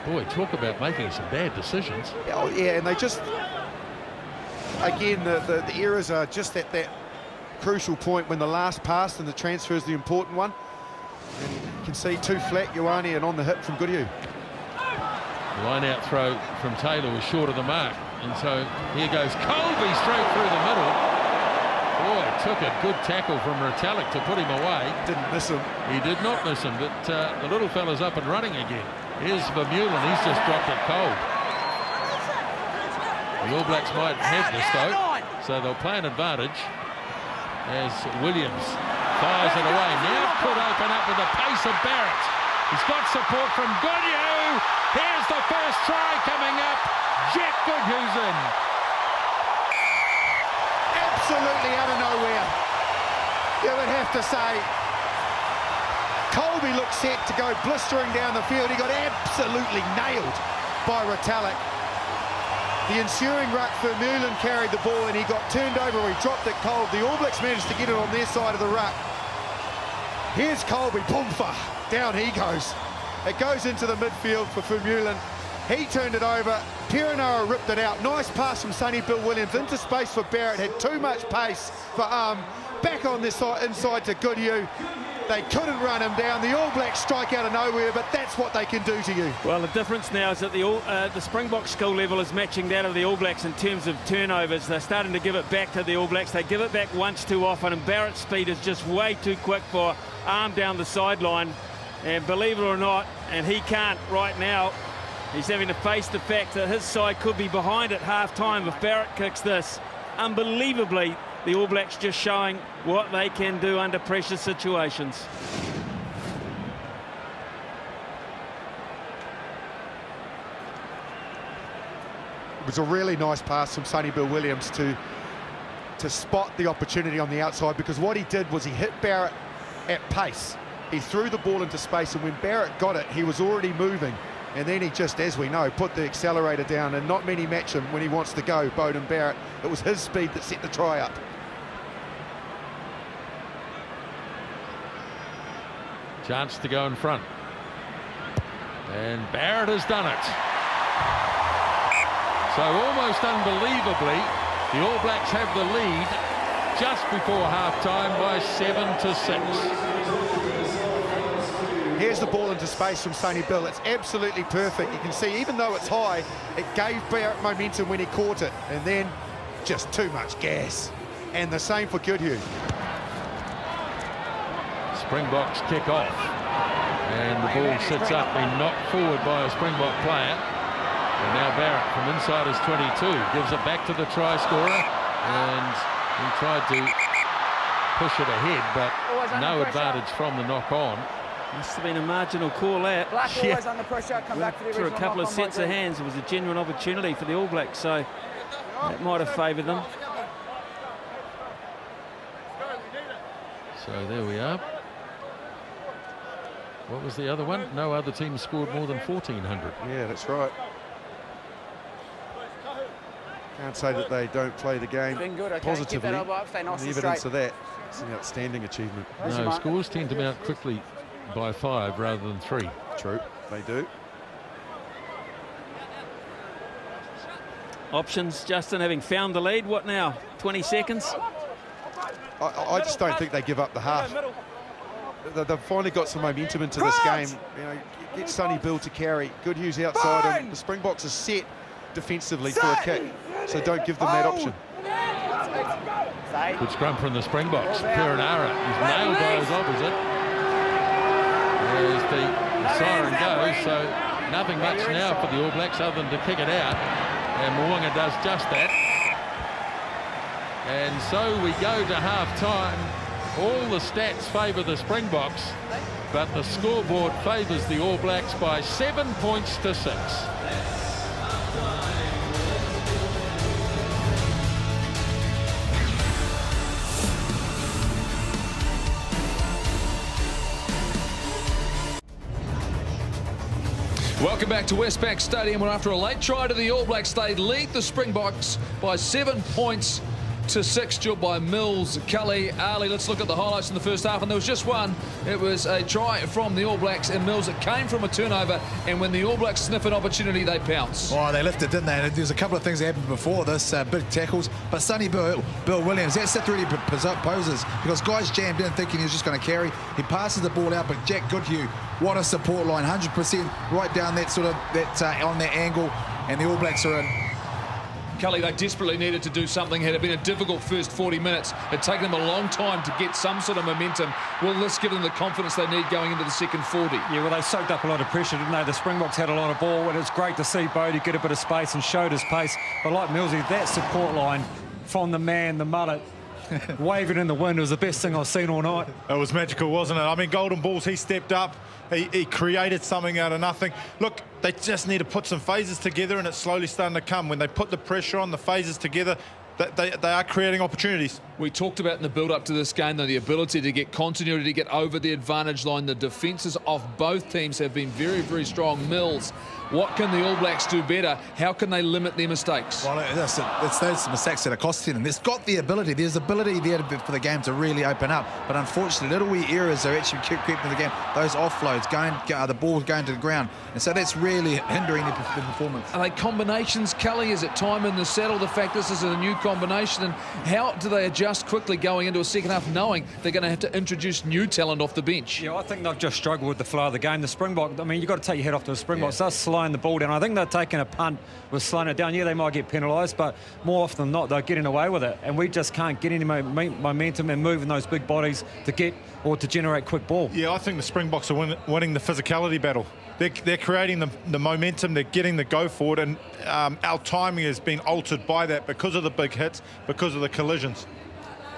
A: Boy, talk about making some bad decisions.
D: Oh, yeah, and they just... Again, the errors are just at that crucial point when the last pass and the transfer is the important one. And you can see too flat, Ioane, and on the hip from Goodhue.
A: Line-out throw from Taylor was short of the mark. And so here goes Colby straight through the middle. Boy, took a good tackle from Retallick to put him away.
D: Didn't miss him.
A: He did not miss him, but the little fella's up and running again. Here's Vermeulen, he's just dropped it cold. The All Blacks might have this though, so they'll play an advantage as Williams fires it away. Now could open up with the pace of Barrett. He's got support from Goodhue. Here's the first try coming up. Jack Goodhue's in.
D: Absolutely out of nowhere, you would have to say. Colby looked set to go blistering down the field. He got absolutely nailed by Retallick. The ensuing ruck, Vermeulen carried the ball and he got turned over. He dropped it cold. The All Blacks managed to get it on their side of the ruck. Here's Colby, boomfa, down he goes. It goes into the midfield for Vermeulen. He turned it over. Pirinoa ripped it out. Nice pass from Sonny Bill Williams into space for Barrett. Had too much pace for back on this side, inside to Goodhue. They couldn't run him down. The All Blacks strike out of nowhere, but that's what they can do to you.
F: Well, the difference now is that the Springbok skill level is matching that of the All Blacks in terms of turnovers. They're starting to give it back to the All Blacks. They give it back once too often, and Barrett's speed is just way too quick for arm down the sideline. And believe it or not, and he can't right now, he's having to face the fact that his side could be behind at half-time if Barrett kicks this. Unbelievably, the All Blacks just showing what they can do under pressure situations.
D: It was a really nice pass from Sonny Bill Williams to spot the opportunity on the outside, because what he did was he hit Barrett at pace. He threw the ball into space, and when Barrett got it, he was already moving. And then he just, as we know, put the accelerator down, and not many match him when he wants to go, Beauden Barrett. It was his speed that set the try up.
A: Chance to go in front. And Barrett has done it. So almost unbelievably, the All Blacks have the lead just before half-time by 7-6.
D: Here's the ball into space from Sonny Bill. It's absolutely perfect. You can see, even though it's high, it gave Barrett momentum when he caught it. And then just too much gas. And the same for Goodhue.
A: Springboks kick off, and the ball sits up, being knocked forward by a Springbok player. And now Barrett from inside his 22 gives it back to the try scorer, and he tried to push it ahead, but no advantage from the knock on.
F: Must have been a marginal call out.
E: Black always under pressure, come back to the
F: Through a
E: original
F: couple of
E: knock-on
F: sets of hands, it was a genuine opportunity for the All Blacks, so that might have favoured them.
A: So there we are. What was the other one? No other team scored more than 1,400.
D: Yeah, that's right. Can't say that they don't play the game positively.
E: Keep that up, stay nice
D: the
E: and
D: evidence
E: straight.
D: of that, it's an outstanding achievement.
A: No, scores tend to mount quickly by 5 rather than 3.
D: True, they do.
F: Options, Justin, having found the lead. What now? 20 seconds?
D: I just don't think they give up the half. They've finally got some momentum into this game. You know, get Sonny Bill to carry. Goodhue's outside, and the Springboks are set defensively for a kick, so don't give them that option.
A: Good scrum from the Springboks. Pirinoa is nailed by his opposite. As the siren goes, so nothing much now for the All Blacks other than to kick it out, and Mo'unga does just that. And so we go to half-time. All the stats favour the Springboks, but the scoreboard favours the All Blacks by 7 points to 6.
H: Welcome back to Wespac-Stadion, where after a late try to the All Blacks, they lead the Springboks by 7 points to 6, drilled by Mills, Cully, Ali. Let's look at the highlights in the first half, and there was just one. It was a try from the All Blacks, and Mills, it came from a turnover, and when the All Blacks sniff an opportunity, they pounce.
I: Oh, they lifted, didn't they? And there's a couple of things that happened before this, big tackles, but Sonny Bill Williams, that set really poses, because guys jammed in thinking he was just going to carry. He passes the ball out, but Jack Goodhue, what a support line, 100% right down that sort of, on that angle, and the All Blacks are in.
H: Cully, they desperately needed to do something. Had it been a difficult first 40 minutes, it had taken them a long time to get some sort of momentum. Will this give them the confidence they need going into the second 40?
J: Yeah, well, they soaked up a lot of pressure, didn't they? The Springboks had a lot of ball, and it's great to see Bodie get a bit of space and showed his pace. But like Millsy, that support line from the man, the mullet, waving in the wind, was the best thing I've seen all night.
K: It was magical, wasn't it? I mean, Golden Balls, he stepped up. He created something out of nothing. Look, they just need to put some phases together, and it's slowly starting to come. When they put the pressure on, the phases together, they are creating opportunities. We talked about in the build-up to this game, though, the ability to get continuity, to get over the advantage line. The defences of both teams have been very, very strong. Mills, what can the All Blacks do better? How can they limit their mistakes?
I: Well, it's those mistakes that are costing them. There's there's ability there for the game to really open up. But unfortunately, little wee errors are actually creeping the game. Those offloads, the ball's going to the ground. And so that's really hindering the performance.
H: Are they combinations, Cully? Is it time in the saddle? The fact this is a new combination, and how do they adjust quickly going into a second half, knowing they're going to have to introduce new talent off the bench?
J: Yeah, I think they've just struggled with the flow of the game. The Springbok, I mean, you've got to take your head off to the Springboks. They're slowing the ball down. I think they're taking a punt with slowing it down. Yeah, they might get penalised, but more often than not, they're getting away with it. And we just can't get any momentum and moving those big bodies to generate quick ball. Yeah, I think the Springboks are winning the physicality battle. They're creating the momentum, they're getting the go forward, and our timing has been altered by that because of the big hits, because of the collisions.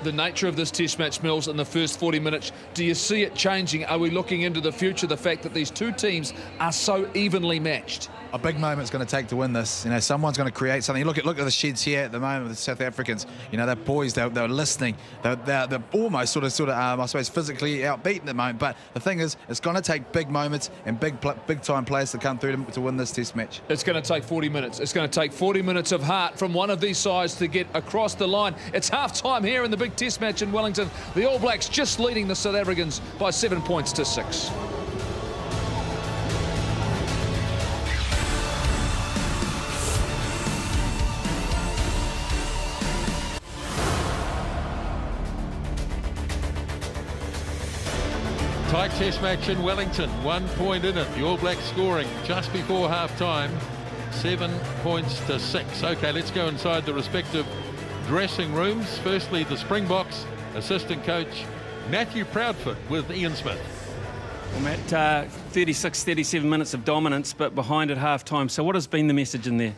H: The nature of this test match, Mills, in the first 40 minutes, do you see it changing? Are we looking into the future, the fact that these two teams are so evenly matched?
I: A big moment's going to take to win this. You know, someone's going to create something. Look at the sheds here at the moment with the South Africans. You know, they're poised, they're listening. They're almost sort of I suppose, physically outbeaten at the moment. But the thing is, it's going to take big moments and big-time players to come through to win this test match.
H: It's going to take 40 minutes. It's going to take 40 minutes of heart from one of these sides to get across the line. It's half-time here in the big test match in Wellington. The All Blacks just leading the South Africans by 7 points to 6.
A: Tight test match in Wellington, 1 point in it. The All Blacks scoring just before half-time, 7 points to 6. Okay, let's go inside the respective dressing rooms. Firstly, the Springboks assistant coach Matthew Proudfoot with Ian Smith.
F: Well, Matt, 36-37 minutes of dominance, but behind at half-time. So what has been the message in there?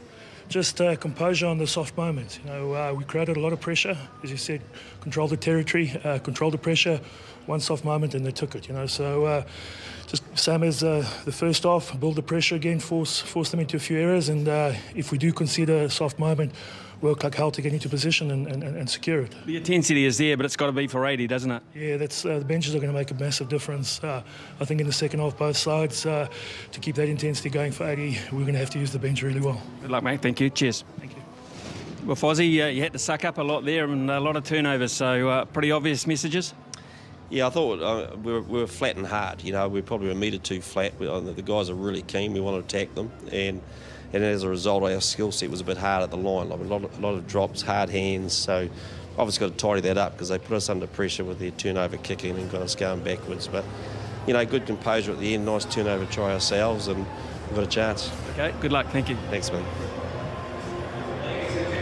L: Just composure on the soft moments. You know, we created a lot of pressure, as you said, control the territory, control the pressure, one soft moment, and they took it. You know, so just same as the first half, build the pressure again, force them into a few errors, and if we do consider a soft moment, work like hell to get into position and secure it.
F: The intensity is there, but it's got to be for 80, doesn't it?
L: Yeah, that's the benches are going to make a massive difference. I think in the second half, both sides, to keep that intensity going for 80, we're going to have to use the bench really well.
F: Good luck, mate. Thank you. Cheers.
L: Thank you.
F: Well, Fozzie, you had to suck up a lot there and a lot of turnovers, so pretty obvious messages.
M: Yeah, I thought we were flat and hard. You know, we probably were a metre too flat. The guys are really keen. We want to attack them, and as a result, our skill set was a bit hard at the line. Like a lot of drops, hard hands. So obviously got to tidy that up because they put us under pressure with their turnover kicking and got us going backwards. But you know, good composure at the end. Nice turnover try ourselves, and we've got a chance.
F: Okay, good luck. Thank you.
M: Thanks, man.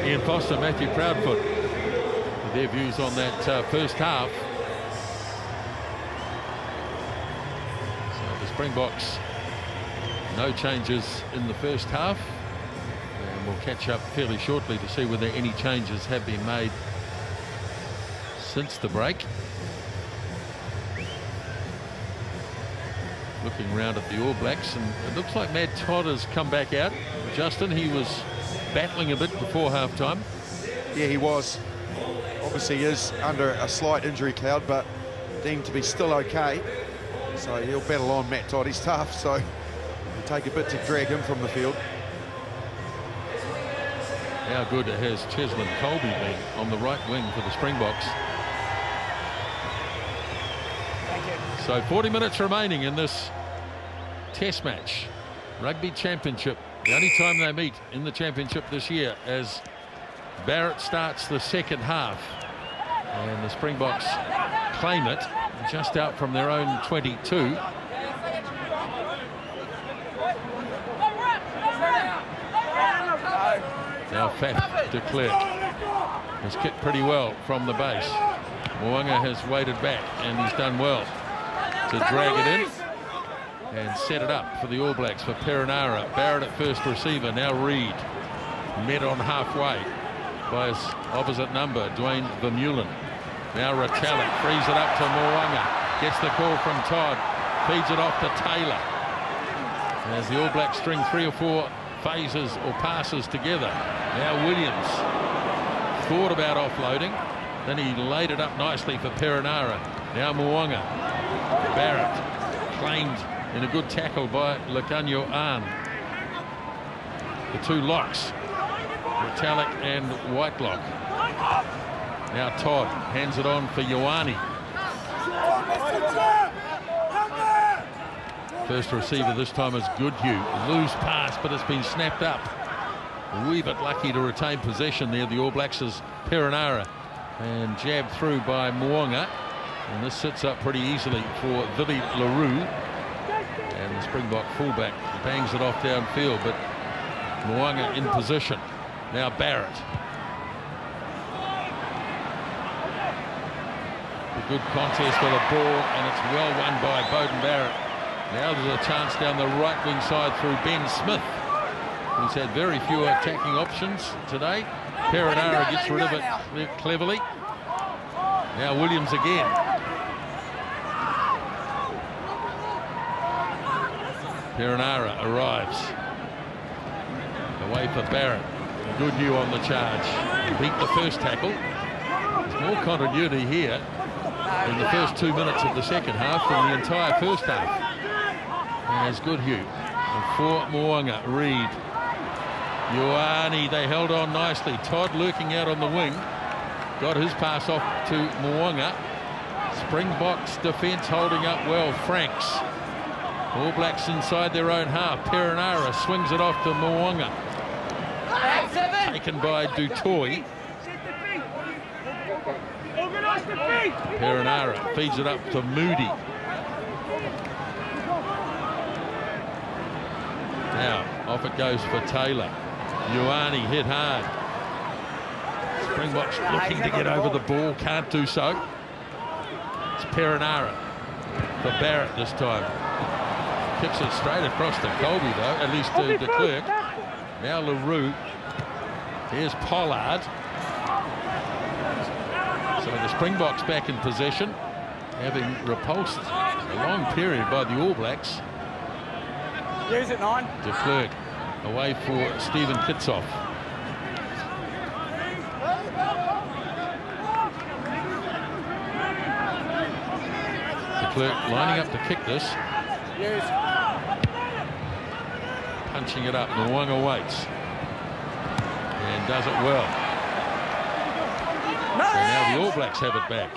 A: Ian Foster, Matthew Proudfoot, with their views on that first half. So the Springboks, no changes in the first half, and we'll catch up fairly shortly to see whether any changes have been made since the break. Looking around at the All Blacks, and it looks like Matt Todd has come back out. Justin, he was battling a bit before half-time.
D: Yeah, he was. Obviously he is under a slight injury cloud, but deemed to be still okay. So he'll battle on, Matt Todd. He's tough, so take a bit to drag him from the field.
A: How good has Cheslin Colby been on the right wing for the Springboks? So 40 minutes remaining in this test match. Rugby Championship, the only time they meet in the championship this year, as Barrett starts the second half. And the Springboks claim it just out from their own 22. Now Faf de Klerk has kicked pretty well from the base. Mo'unga has waited back and he's done well to drag it in and set it up for the All Blacks for Perenara. Barrett at first receiver, now Reid. Met on halfway by his opposite number, Dwayne Vermeulen. Now Retallick frees it up to Mo'unga. Gets the call from Todd. Feeds it off to Taylor. As the All Blacks string 3 or 4 phases or passes together. Now Williams thought about offloading. Then he laid it up nicely for Perenara. Now Mo'unga. Barrett claimed in a good tackle by Lekanyo Ahn. The two locks, Retallick and Whitelock. Now Todd hands it on for Ioane. First receiver this time is Goodhue. Loose pass, but it's been snapped up. A wee bit lucky to retain possession there, the All Blacks, is Perenara. And jabbed through by Mo'unga. And this sits up pretty easily for Vili LaRue. And the Springbok fullback bangs it off downfield, but Mo'unga in position. Now Barrett. A good contest with a ball, and it's well won by Beauden Barrett. Now there's a chance down the right wing side through Ben Smith, who's had very few attacking options today. Perenara gets rid of it cleverly. Now Williams again. Perenara arrives. Away for Barrett. Goodhue on the charge. Beat the first tackle. There's more continuity here in the first 2 minutes of the second half than the entire first half. As Goodhue. And for Mo'unga, Reid. Ioane, they held on nicely. Todd lurking out on the wing. Got his pass off to Mo'unga. Springboks defence holding up well. Franks. All Blacks inside their own half. Perenara swings it off to Mo'unga. Taken by Dutoy. Perenara feeds it up to Moody. Now off it goes for Taylor. Ioane hit hard. Springboks looking to get over the ball, can't do so. It's Perenara for Barrett this time. Kicks it straight across to Colby though, at least to de Klerk. Now LaRue. Here's Pollard. So the Springboks back in possession, having repulsed a long period by the All Blacks.
E: Use it, 9.
A: De Klerk away for Stephen Kitsoff. De Klerk lining up to kick this. Punching it up. Mo'unga waits. And does it well. So now the All Blacks have it back.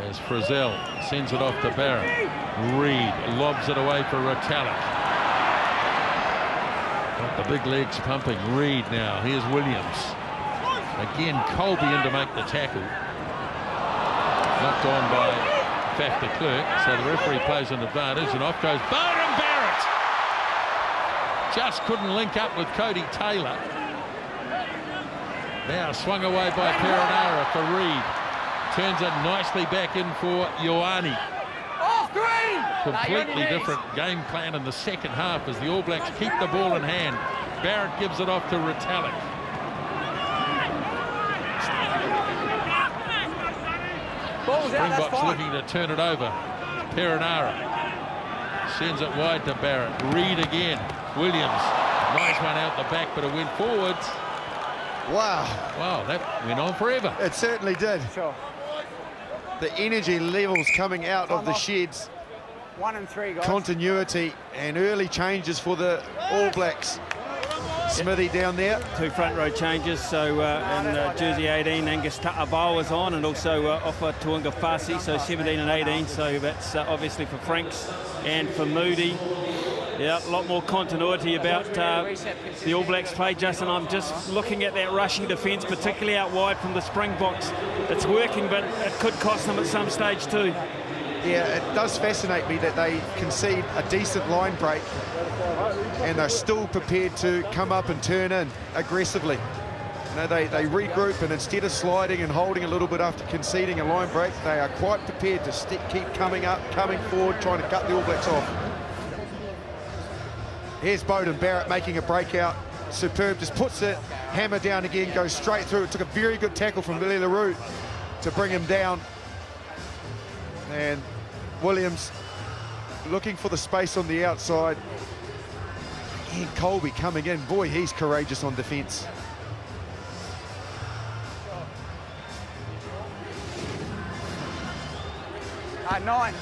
A: As Frizzell sends it off to Barrett. Reid lobs it away for Retallick. Got the big legs pumping. Reid now. Here's Williams. Again, Colby in to make the tackle. Knocked on by Faf de Klerk. So the referee plays an advantage, and off goes Beauden Barrett. Just couldn't link up with Cody Taylor. Now swung away by Perenara for Reid. Turns it nicely back in for Ioane. Completely different game plan in the second half as the All Blacks keep the ball in hand. Barrett gives it off to Retallick. Springboks looking to turn it over. Perenara sends it wide to Barrett. Reid again. Williams. Nice one out the back, but it went forwards.
D: Wow.
A: Wow, that went on forever.
D: It certainly did.
E: Sure.
D: The energy levels coming out of the sheds
E: 1 and 3, guys.
D: continuity and early changes for the All Blacks. Smithy down there.
F: 2 front row changes, so in jersey 18, Angus Ta'abau is on, and also Ofa Tuanga Fasi, so 17 and 18, so that's obviously for Franks and for Moody. Yeah, a lot more continuity about the All Blacks play, Justin. I'm just looking at that rushing defence, particularly out wide from the Springboks. It's working, but it could cost them at some stage too.
D: Yeah, it does fascinate me that they concede a decent line break and they're still prepared to come up and turn in aggressively. You know, they regroup, and instead of sliding and holding a little bit after conceding a line break, they are quite prepared to keep coming up, coming forward, trying to cut the All Blacks off. Here's Beauden Barrett making a breakout. Superb, just puts it, hammer down again, goes straight through. It took a very good tackle from Billy LaRue to bring him down. And Williams looking for the space on the outside. Again, Colby coming in. Boy, he's courageous on defence.
E: Nine.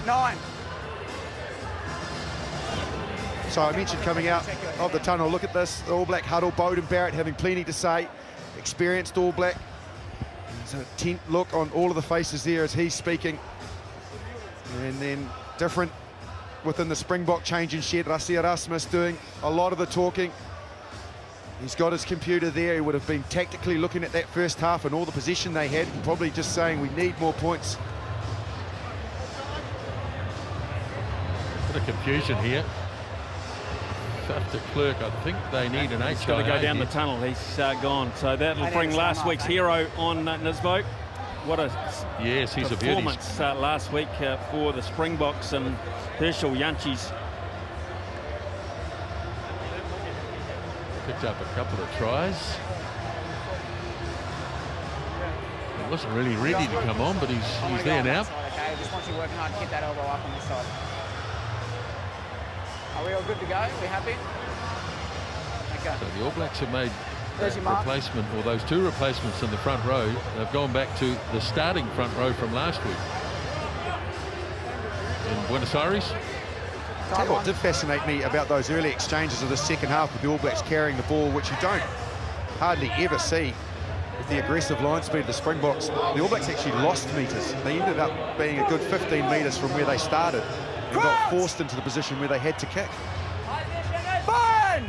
D: So I mentioned coming out of the tunnel. Look at this, the All Black huddle. Beauden Barrett having plenty to say. Experienced All Black. There's a tense look on all of the faces there as he's speaking. And then different within the Springbok changing shed. Rassie Erasmus doing a lot of the talking. He's got his computer there. He would have been tactically looking at that first half and all the possession they had, and probably just saying we need more points.
A: Bit of confusion here. De Klerk, I think they need an HIA.
F: He's got to go down the tunnel. He's gone. So that'll bring last week's hero on Nisbo. What a
A: yes, he's
F: performance last week for the Springboks, and Herschel Jantjies
A: picked up a couple of tries. He wasn't really ready to come on, but he's there now.
E: Okay, just wants you working hard to keep that elbow up on this side. Are we all good to go? Are we happy? Okay.
A: So the All Blacks have made replacement, or those 2 replacements in the front row. They've gone back to the starting front row from last week in Buenos Aires.
D: Tell you what did fascinate me about those early exchanges of the second half with the All Blacks carrying the ball, which you don't hardly ever see with the aggressive line speed of the Springboks. The All Blacks actually lost metres. They ended up being a good 15 metres from where they started and got forced into the position where they had to kick.
E: Fun!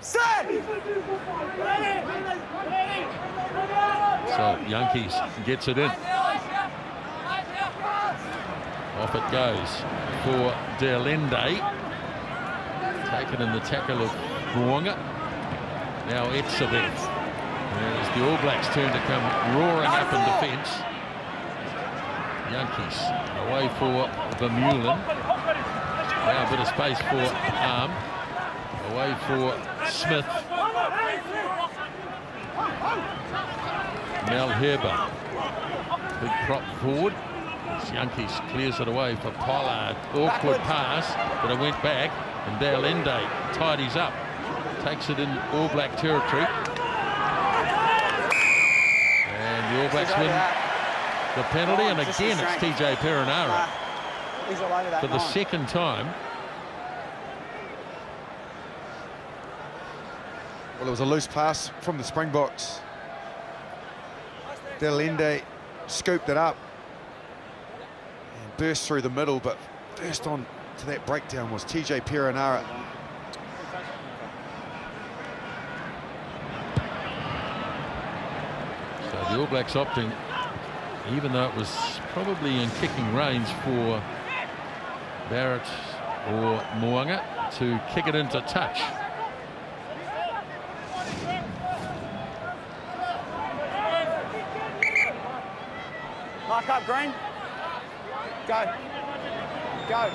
E: Set!
A: So Yankees gets it in. Off it goes for Derlende. Taken in the tackle of Ruanga. Now Etzebeth. It's the All Blacks' turn to come roaring up in defence. Yankees away for Vermeulen. Now a bit of space for Arm. Away for Smith. Mel Herber. Big prop forward. Yankees clears it away for Pollard. Awkward pass, but it went back, and Derlende tidies up. Takes it in All Black territory. And the All Blacks win the penalty, and again it's TJ Perenara for the second time.
D: Well, it was a loose pass from the Springboks. Derlende scooped it up and burst through the middle, but first on to that breakdown was TJ Perenara.
A: So the All Blacks opting, even though it was probably in kicking range for Barrett or Moanga, to kick it into touch.
E: Mark up, Green. Go. Go.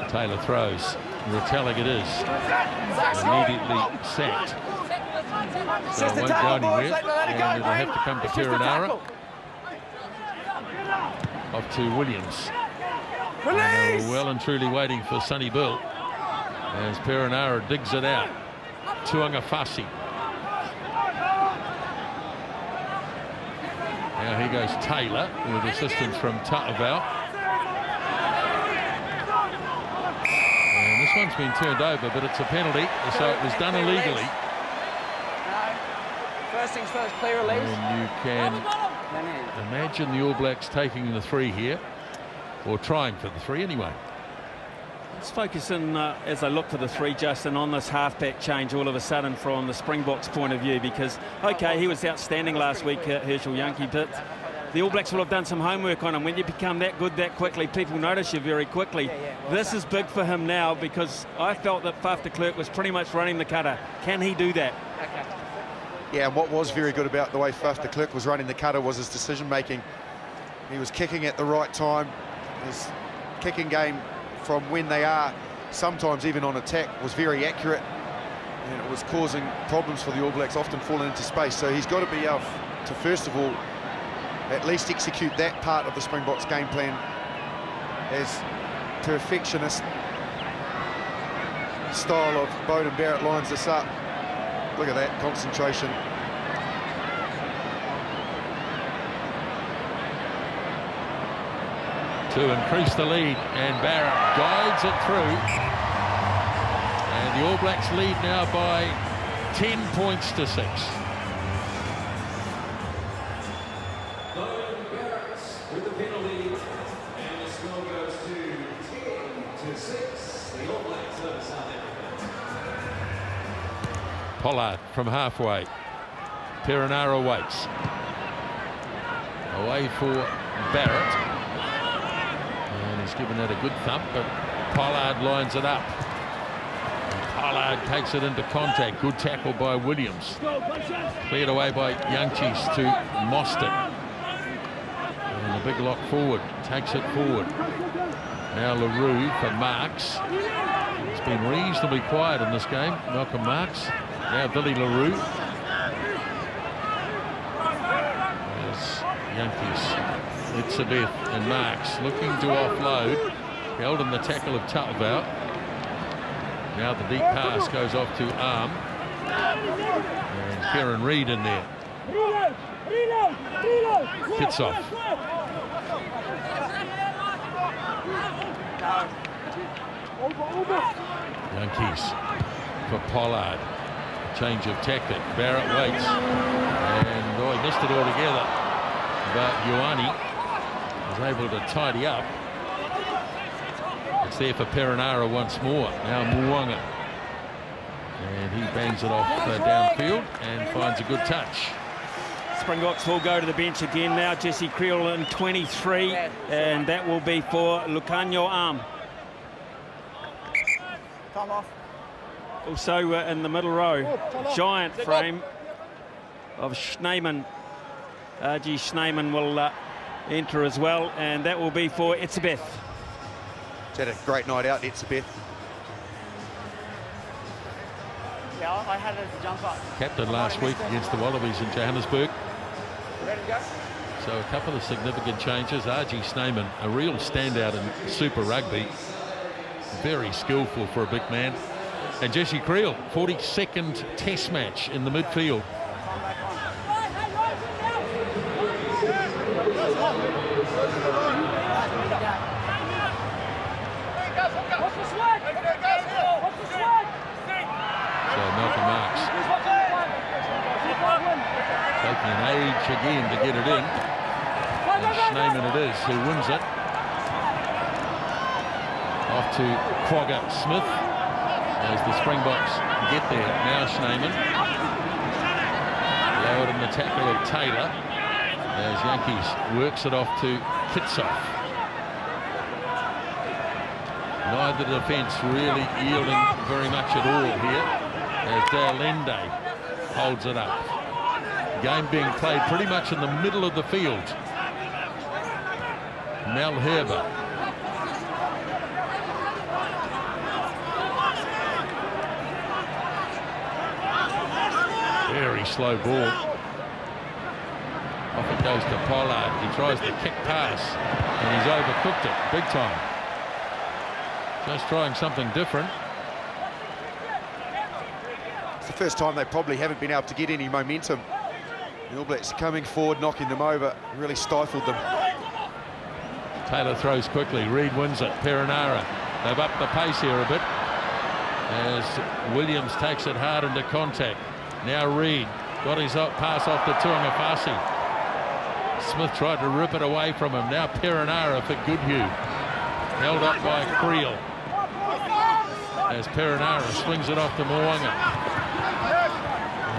A: Taylor throws. Retelling it is. Immediately sacked. So it won't go anywhere. And it'll have to come to Perenara. Off to Williams. Well and truly waiting for Sonny Bill. As Perenara digs it out. Tuangafasi. Now here goes Taylor with assistance from Ta'avau. And this one's been turned over, but it's a penalty, so it was done illegally.
E: First things first, clear release.
A: And you can imagine the All Blacks taking the 3 here, or trying for the 3 anyway.
F: Let's focus in as I look for the 3, Justin, on this halfback change all of a sudden from the Springboks point of view, because, okay, he was outstanding last week, Herschel Yankee, but the All Blacks will have done some homework on him. When you become that good that quickly, people notice you very quickly. This is big for him now, because I felt that Faf de Klerk was pretty much running the cutter. Can he do that?
D: Yeah, and what was very good about the way Faf de Klerk was running the cutter was his decision-making. He was kicking at the right time. His kicking game from when they are sometimes even on attack was very accurate, and it was causing problems for the All Blacks, often falling into space. So he's got to be able to, first of all, at least execute that part of the Springboks game plan as perfectionist style of Beauden Barrett lines this up. Look at that concentration.
A: To increase the lead, and Barrett guides it through, and the All Blacks lead now by 10 points to 6.
B: With the penalty, and the score goes to 10-6. The All Blacks over South Africa.
A: Pollard from halfway. Perenara waits. Away for Barrett. And he's given that a good thump, but Pollard lines it up. And Pollard takes it into contact. Good tackle by Williams. Cleared away by Youngchis to Mostert. And a big lock forward. Takes it forward. Now LaRue for Marks. It's been reasonably quiet in this game. Malcolm Marks. Now Billy LaRue. There's Yankees. Itzabeth and Marks looking to offload. Held in the tackle of Ta'avau. Now the deep pass goes off to Arm. And Kieran Reid in there. Hits off. Yankees for Pollard. Change of tactic. Barrett waits. And oh, he missed it altogether. But Ioane was able to tidy up. It's there for Perenara once more. Now Muanga. And he bangs it off downfield and finds a good touch.
F: Springboks will go to the bench again now. Jesse Creel in 23, and that will be for Lucanio Arm.
E: Time off.
F: Also in the middle row, giant frame of Schneemann. R.G. Schneemann will enter as well, and that will be for Itzabeth.
D: He's had a great night out, Itzabeth.
E: Yeah, I had it as a jump up.
A: Captain last week against the Wallabies in Johannesburg.
E: Ready to go?
A: So a couple of significant changes. R.G. Schneemann, a real standout in Super Rugby. Very skillful for a big man. And Jesse Creel, 42nd test match in the midfield. So Malcolm Marks taking an age again to get it in. And Schneemann it is who wins it. Off to Quagga Smith as the Springboks get there. Now Schneemann. Lowered in the tackle of Taylor as Yankees works it off to Kitsoff. Neither defence really yielding very much at all here as Dalende holds it up. Game being played pretty much in the middle of the field. Malherbe. Very slow ball. Off it goes to Pollard. He tries the kick pass and he's overcooked it big time. Just trying something different.
D: the first time they probably haven't been able to get any momentum. The All Blacks coming forward, knocking them over, really stifled them.
A: Taylor throws quickly, Reid wins it, Perenara. They've upped the pace here a bit as Williams takes it hard into contact. Now Reid got his pass off to Tuangafasi. Smith tried to rip it away from him. Now Perenara for Goodhue. Held up by Creel. As Perenara swings it off to Mo'unga.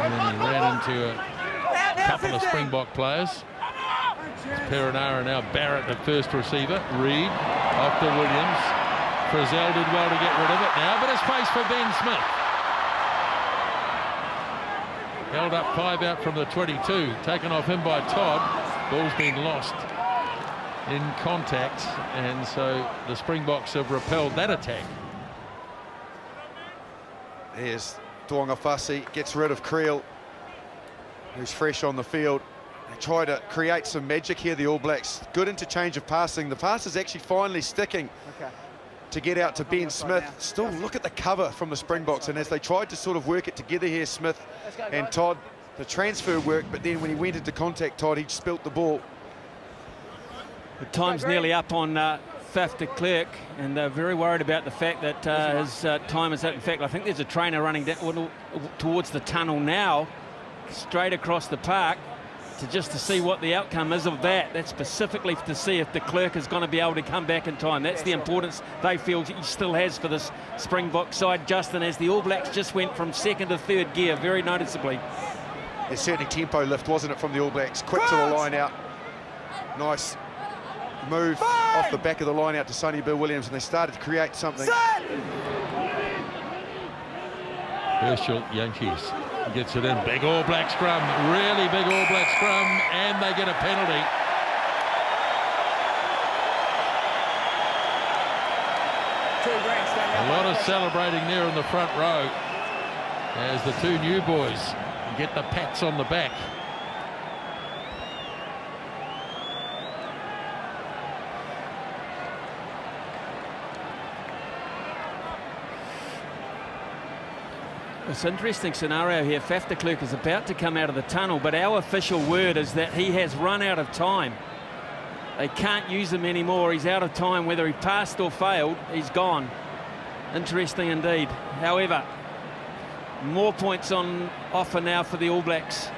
A: And then he ran into a couple of Springbok players. Perenara, now Barrett the first receiver. Reid off to Williams. Frizzell did well to get rid of it now, but it's space for Ben Smith. Held up 5 out from the 22. Taken off him by Todd. Ball's been lost in contact, and so the Springboks have repelled that attack.
D: Here's Tuangafasi, gets rid of Creel, who's fresh on the field. They try to create some magic here, the All Blacks. Good interchange of passing. The pass is actually finally sticking to get out to Ben Smith. Still, look at the cover from the Springboks, and as they tried to sort of work it together here, Smith and Todd, the transfer worked, but then when he went into contact, Todd, he spilt the ball.
F: The time's nearly up on Faf de Klerk, and they're very worried about the fact that his time is up. In fact, I think there's a trainer running down towards the tunnel now, straight across the park, to see what the outcome is of that. That's specifically to see if de Klerk is going to be able to come back in time. That's the importance they feel he still has for this Springbok side, Justin, as the All Blacks just went from second to third gear very noticeably.
D: There's certainly tempo lift, wasn't it, from the All Blacks? Quick to the line out. Nice move off the back of the line out to Sonny Bill Williams, and they started to create something.
A: Herschel Yankees gets it in. Big All Black scrum, really big All Black scrum, and they get a penalty. A lot of celebrating there in the front row as the two new boys get the pats on the back.
F: It's an interesting scenario here. Faf de Klerk is about to come out of the tunnel, but our official word is that he has run out of time. They can't use him anymore. He's out of time. Whether he passed or failed, he's gone. Interesting indeed. However, more points on offer now for the All Blacks.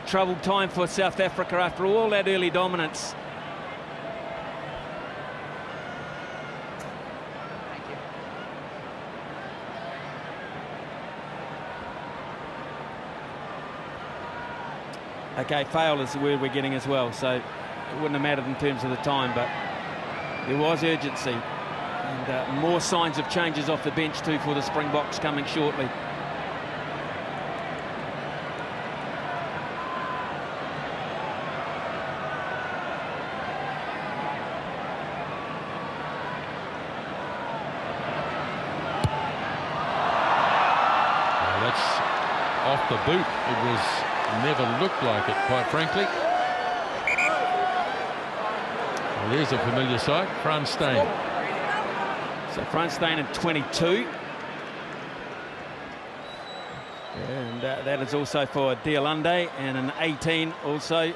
F: Troubled time for South Africa after all that early dominance. Okay, fail is the word we're getting as well, so it wouldn't have mattered in terms of the time, but there was urgency. And more signs of changes off the bench too for the Springboks coming shortly.
A: Well, that's off the boot. It was never looked like it, quite frankly. Well, there's a familiar sight, Frans Steyn.
F: So Frans Steyn in 22. And that is also for Dialunde, and an 18 also.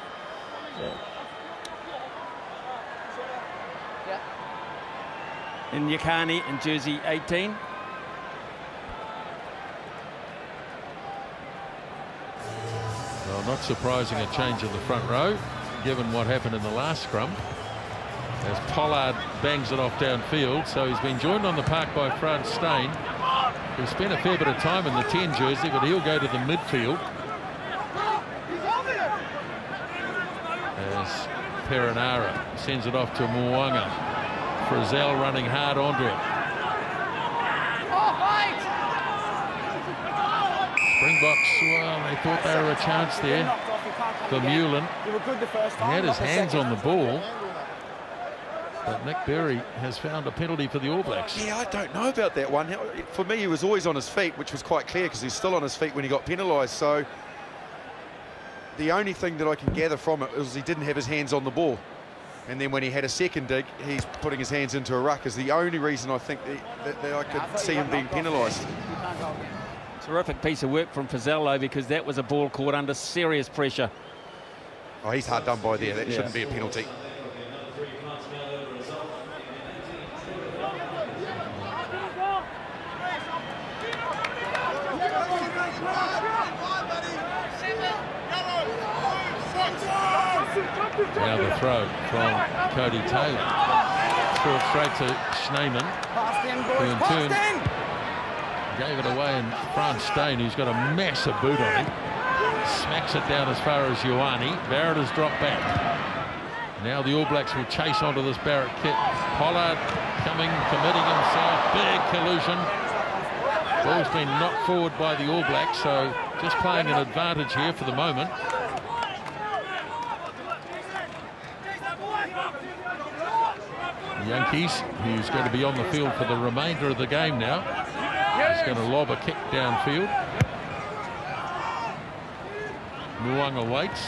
F: In Yakani in jersey 18.
A: Well, not surprising a change in the front row, given what happened in the last scrum, as Pollard bangs it off downfield. So he's been joined on the park by Frans Steyn, who spent a fair bit of time in the 10 jersey, but he'll go to the midfield. As Perenara sends it off to Mo'unga. Frizzell running hard onto it. Springboks, well, they thought they were a chance there for Mullen. He had his hands on the ball, but Nick Berry has found a penalty for the All Blacks.
D: Yeah, I don't know about that one. For me, he was always on his feet, which was quite clear because he's still on his feet when he got penalised. So the only thing that I can gather from it is he didn't have his hands on the ball. And then when he had a second dig, he's putting his hands into a ruck is the only reason I think that I could see him being penalised.
F: Terrific piece of work from Frizell, though, because that was a ball caught under serious pressure.
D: Oh, he's hard done by there. That shouldn't be a penalty.
A: Now the throw from Cody Taylor. Threw it straight to Schneemann, who in turn gave it away in front. Stain, who's got a massive boot on him, smacks it down as far as Ioane. Barrett has dropped back. Now the All Blacks will chase onto this Barrett kit. Pollard coming, committing himself. Big collusion. Ball's been knocked forward by the All Blacks, so just playing an advantage here for the moment. Yankees, who's going to be on the field for the remainder of the game now. He's going to lob a kick downfield. Muanga waits.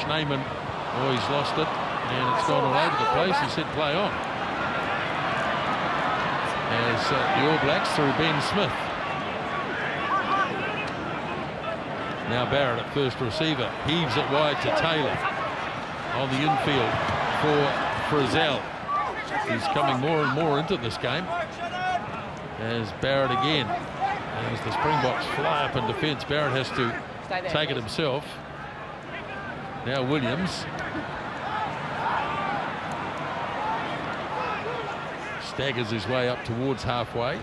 A: Schneemann, oh, he's lost it, and it's gone all over the place. He said play on. As the All Blacks through Ben Smith. Now Barrett at first receiver, heaves it wide to Taylor on the infield for Frizell. He's coming more and more into this game. As Barrett again, as the Springboks fly up in defence, Barrett has to take it himself. Now Williams. Staggers his way up towards halfway.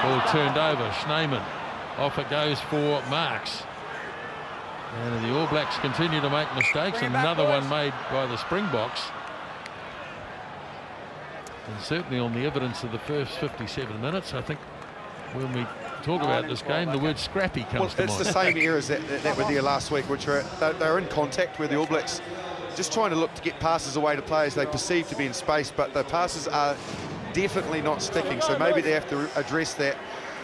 A: Ball turned over, Schneemann. Off it goes for Marks. And the All Blacks continue to make mistakes. Another one made by the Springboks. And certainly on the evidence of the first 57 minutes, I think when we talk about this game, the word scrappy comes to mind.
D: It's the same errors that were there last week, which are they're in contact with the All Blacks, just trying to look to get passes away to players they perceive to be in space, but the passes are definitely not sticking, so maybe they have to address that.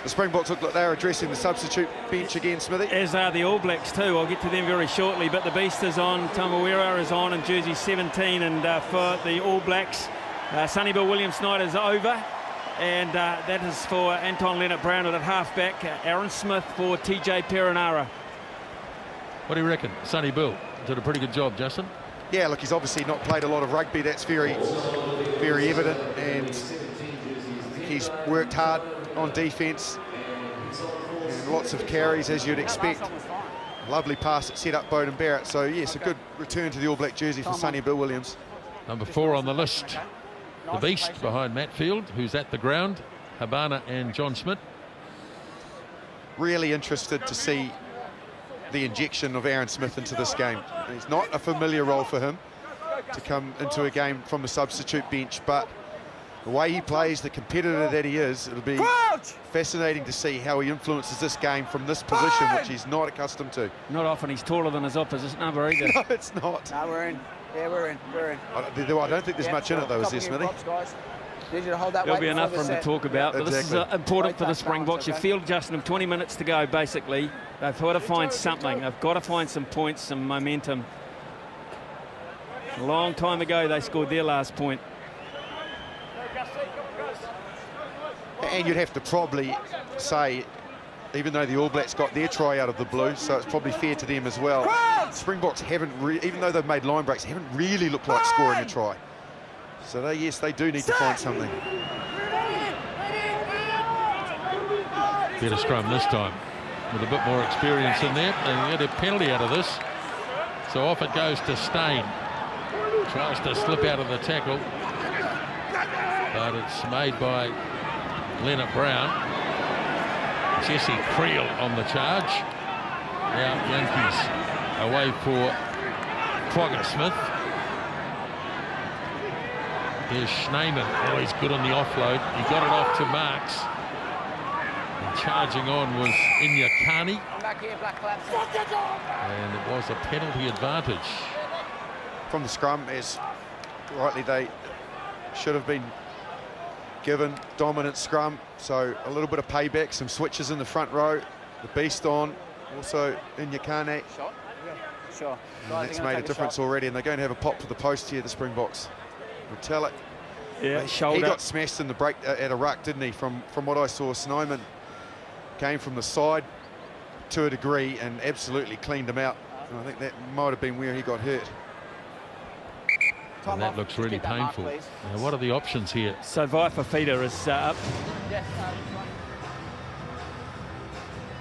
D: The Springboks look like they're addressing the substitute bench again, Smithy.
F: As are the All Blacks too. I'll get to them very shortly, but the Beast is on, Tamawira is on in jersey 17, and for the All Blacks, Sonny Bill Williams' night is over, and that is for Anton Leonard-Brown at halfback, Aaron Smith for TJ Perenara.
A: What do you reckon? Sonny Bill did a pretty good job, Justin.
D: Yeah, look, he's obviously not played a lot of rugby. That's very, very evident, and he's worked hard on defence. Lots of carries, as you'd expect. Lovely pass that set up Beauden Barrett. So, yes, a good return to the All Black jersey for Sonny Bill Williams.
A: Number 4 on the list. The Beast behind Matt Field, who's at the ground. Habana and John Smith.
D: Really interested to see the injection of Aaron Smith into this game. It's not a familiar role for him to come into a game from the substitute bench, but the way he plays, the competitor that he is, it'll be fascinating to see how he influences this game from this position, which he's not accustomed to.
F: Not often he's taller than his opposite number either.
D: No, it's not.
E: No, we're in. Yeah, we're in.
D: I don't think there's much in it, though, is there, Smithy?
F: There'll be enough for him to talk about, but this is important for the Springboks. You feel, Justin, 20 minutes to go, basically. They've got to find something. They've got to find some points, some momentum. A long time ago, they scored their last point.
D: And you'd have to probably say, even though the All Blacks got their try out of the blue, so it's probably fair to them as well. Springboks haven't, even though they've made line breaks, haven't really looked like scoring a try. So yes, they do need to find something.
A: Better scrum this time, with a bit more experience in there. They get a penalty out of this. So off it goes to Stain. Tries to slip out of the tackle, but it's made by Leonard Brown. Jesse Creel on the charge. Now Yankees away for Quagga Smith. Here's Schneemann. Oh, he's good on the offload. He got it off to Marks. And charging on was Inyakani. And it was a penalty advantage.
D: From the scrum, as rightly they should have been given, dominant scrum, so a little bit of payback, some switches in the front row, the Beast on, also Inyakane.
E: Sure.
D: That's made a difference already, and they're going to have a pop for the post here, the Springboks. Retallick.
F: Yeah, shoulder.
D: He got smashed in the break at a ruck, didn't he? From what I saw, Schneemann came from the side to a degree and absolutely cleaned him out. And I think that might have been where he got hurt.
A: And that looks really painful. Now, what are the options here?
F: So Vaifafita is up.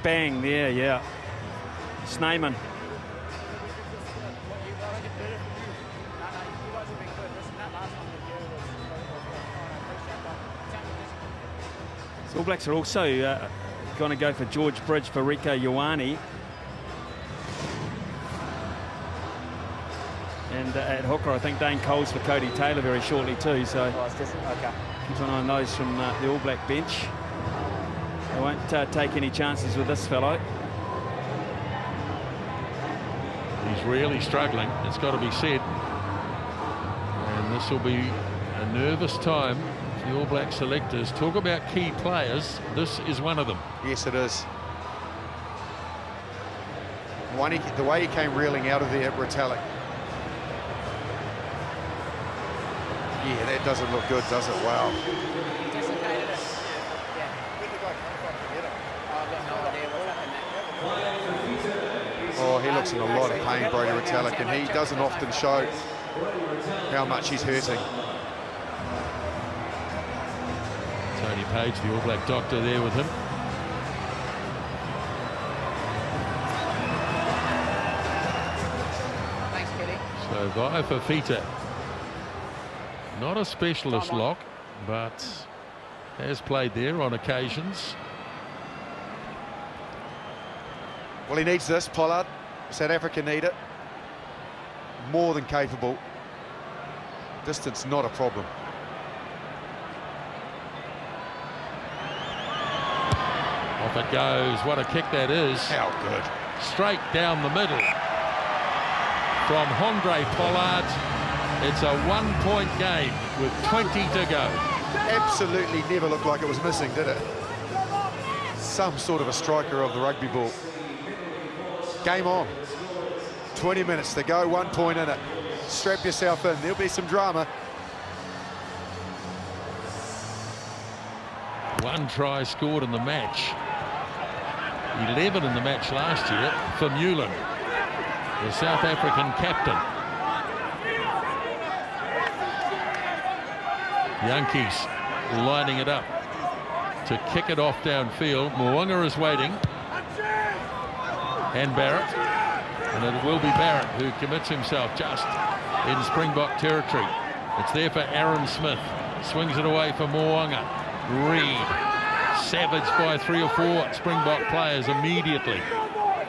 F: Bang there, yeah. Sneyman. So All Blacks are also going to go for George Bridge for Rico Ioane. And at hooker, I think Dane Coles for Cody Taylor very shortly too. So keep an eye on those from the All Black bench. They won't take any chances with this fellow.
A: He's really struggling, it's got to be said. And this will be a nervous time for the All Black selectors. Talk about key players, this is one of them.
D: Yes, it is. The way he came reeling out of there at Retallick. Yeah, that doesn't look good, does it? Wow. Oh, he looks in a lot of pain, Brodie Retallick, and he doesn't often show how much he's hurting.
A: Tony Page, the All Black doctor, there with him.
N: Thanks, Kitty.
A: So Vaifafita, not a specialist lock, but has played there on occasions.
D: Well, he needs this, Pollard. South Africa need it. More than capable. Distance, not a problem.
A: Off it goes. What a kick that is.
D: How good.
A: Straight down the middle. From Andre Pollard. It's a one-point game with 20 to go.
D: Absolutely never looked like it was missing, did it? Some sort of a striker of the rugby ball. Game on. 20 minutes to go, 1 point in it. Strap yourself in, there'll be some drama.
A: One try scored in the match. 11 in the match last year for Newland, the South African captain. Yankees lining it up to kick it off downfield. Mo'unga is waiting. And Barrett. And it will be Barrett who commits himself just in Springbok territory. It's there for Aaron Smith. Swings it away for Mo'unga. Reed. Savaged by 3 or 4 Springbok players immediately.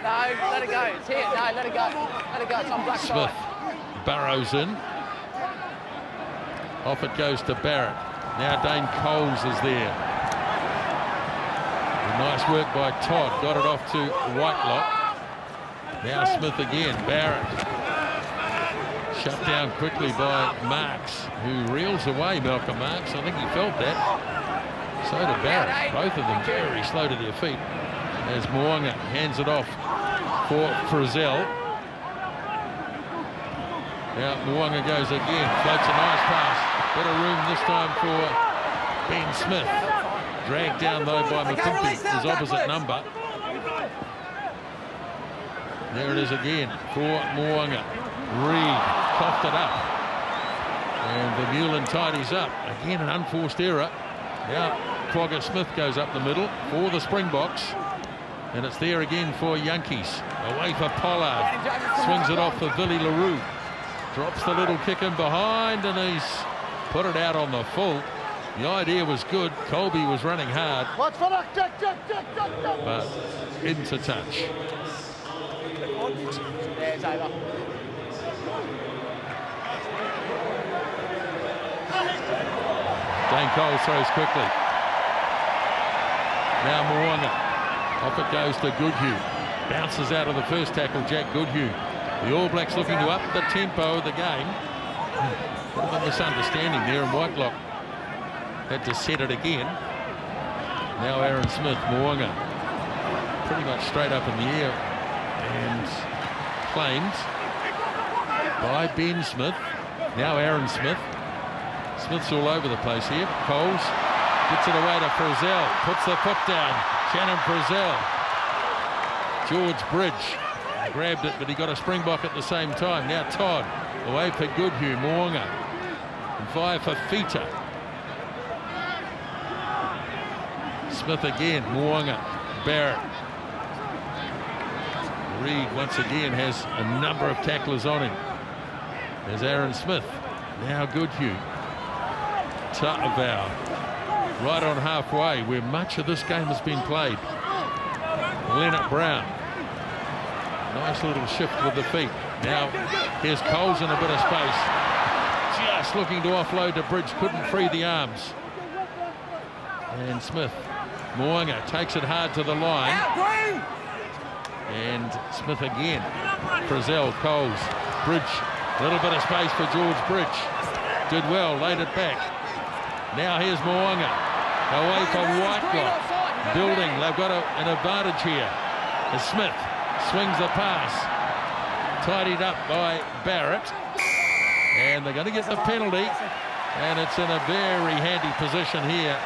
N: No, let it go. It's here. No, let it go. Let it go. It's on black
A: Smith
N: side.
A: burrows in. Off it goes to Barrett. Now Dane Coles is there. Nice work by Todd. Got it off to Whitelock. Now Smith again. Barrett. Shut down quickly by Marks, who reels away Malcolm Marks. I think he felt that. So did Barrett. Both of them very slow to their feet. As Mo'unga hands it off for Frizzell. Now Mo'unga goes again. Floats a nice pass. Bit of room this time for Ben Smith. Dragged down though by Mapimpi, his opposite number. There it is again for Mo'unga. Reed coughed it up. And Vermeulen tidies up. Again, an unforced error. Now Clogger Smith goes up the middle for the Springboks. And it's there again for Yankees. Away for Pollard. Swings it off for Billy LaRue. Drops the little kick in behind, and he's put it out on the full. The idea was good. Colby was running hard, but into touch.
N: Yeah, it's over.
A: Dane Coles throws quickly. Now Mo'unga. Off it goes to Goodhue. Bounces out of the first tackle, Jack Goodhue. The All Blacks looking to up the tempo of the game. Bit of a misunderstanding there, and Whitelock had to set it again. Now Aaron Smith, Mo'unga. Pretty much straight up in the air and claimed by Ben Smith. Now Aaron Smith. Smith's all over the place here. Coles gets it away to Frizzell. Puts the foot down. Shannon Frizzell. George Bridge grabbed it, but he got a Springbok at the same time. Now Todd, away for Goodhue, Moonga, and 5 for Fita. Smith again, Moonga, Barrett. Reid once again has a number of tacklers on him. There's Aaron Smith. Now Goodhue. Ta'avau. Right on halfway, where much of this game has been played. Leonard Brown. Nice little shift with the feet. Now here's Coles in a bit of space. Just looking to offload to Bridge. Couldn't free the arms. And Smith. Moanga takes it hard to the line. And Smith again. Frizzell, Coles, Bridge. A little bit of space for George Bridge. Did well, laid it back. Now here's Moanga. Away for Whitelock. Building, they've got an advantage here. As Smith swings the pass. Tidied up by Barrett. And they're going to get the penalty. And it's in a very handy position here.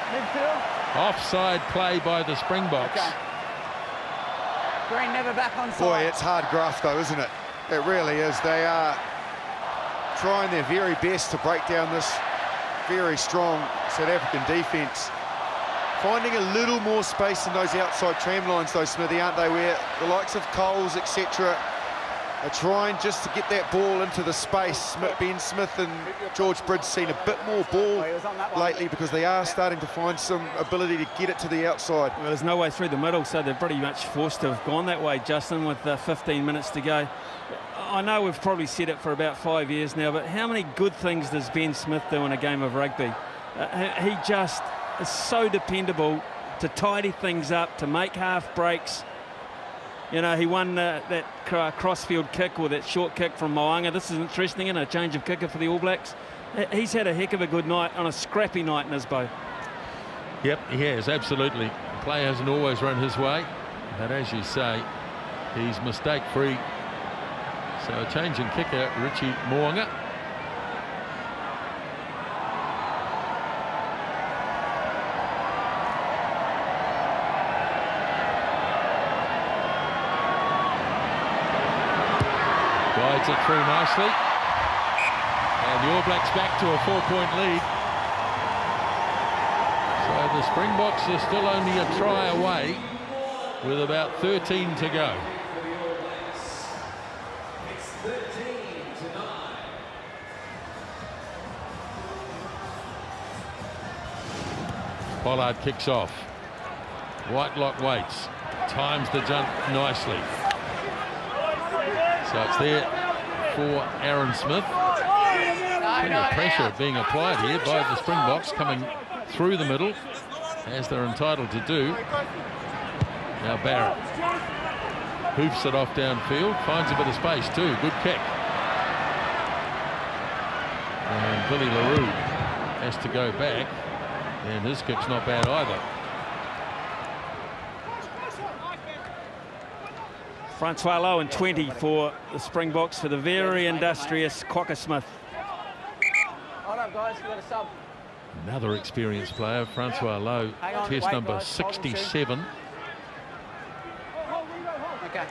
A: Offside play by the Springboks.
N: Okay. Green never back on side.
D: Boy, it's hard graft though, isn't it? It really is. They are trying their very best to break down this very strong South African defence. Finding a little more space in those outside tram lines though, Smithy, aren't they? Where the likes of Coles, etc., are trying just to get that ball into the space. Ben Smith and George Bridge seen a bit more ball lately because they are starting to find some ability to get it to the outside.
F: Well, there's no way through the middle, so they're pretty much forced to have gone that way, Justin, with 15 minutes to go. I know we've probably said it for about 5 years now, but how many good things does Ben Smith do in a game of rugby? He just is so dependable to tidy things up, to make half breaks. You know, he won that crossfield kick or that short kick from Moanga. This is interesting, and a change of kicker for the All Blacks. He's had a heck of a good night on a scrappy night in Isbo.
A: Yep, he has, absolutely. The play hasn't always run his way, but as you say, he's mistake-free. So a change in kicker, Richie Moanga. Guides it through nicely. And the All Blacks back to a 4-point lead. So the Springboks are still only a try away with about 13 to go. Pollard kicks off. Whitelock waits. Times the jump nicely. So it's there for Aaron Smith. Plenty of pressure being applied here by the Springboks coming through the middle, as they're entitled to do. Now Barrett hoofs it off downfield, finds a bit of space too. Good kick. And Billy LaRue has to go back, and his kick's not bad either.
F: Francois Lowe and 20 for the Springboks for the very industrious Quokka Smith.
N: Hold up, guys, we've got a sub.
A: Another experienced player, Francois Lowe, test number
N: guys,
A: 67.
N: Okay.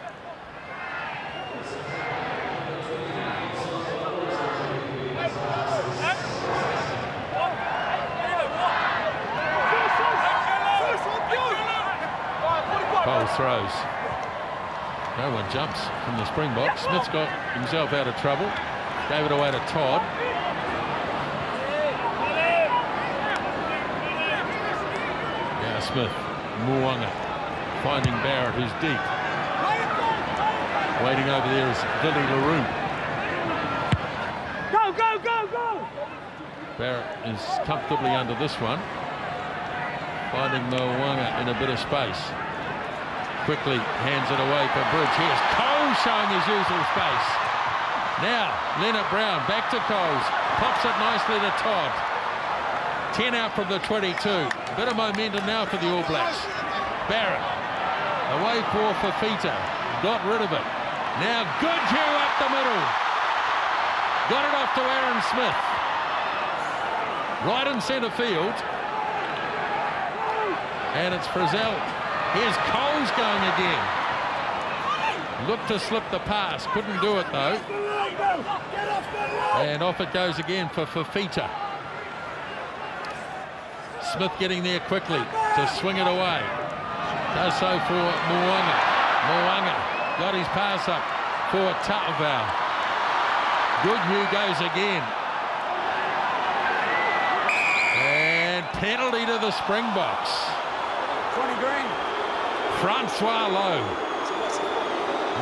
A: Coles throws. No one jumps from the Springboks. Smith's got himself out of trouble. Gave it away to Todd. Now Smith, Moanga, finding Barrett, who's deep. Waiting over there is Billy LaRue.
O: Go, go, go, go!
A: Barrett is comfortably under this one. Finding Moanga in a bit of space. Quickly hands it away for Bridge. Here's Coles showing his usual space. Now Leonard Brown back to Coles. Pops it nicely to Todd. 10 out from the 22. Bit of momentum now for the All Blacks. Barrett away for Fafita. Got rid of it. Now Goodhue up the middle. Got it off to Aaron Smith. Right in centre field. And it's Frizzell Here's Coles going again. Looked to slip the pass, couldn't do it though. And off it goes again for Fafita. Smith getting there quickly to swing it away. Does so for Mo'unga. Mo'unga got his pass up for Ta'avau. Goodhue goes again. And penalty to the Springboks.
E: 20 green.
A: Francois Lowe.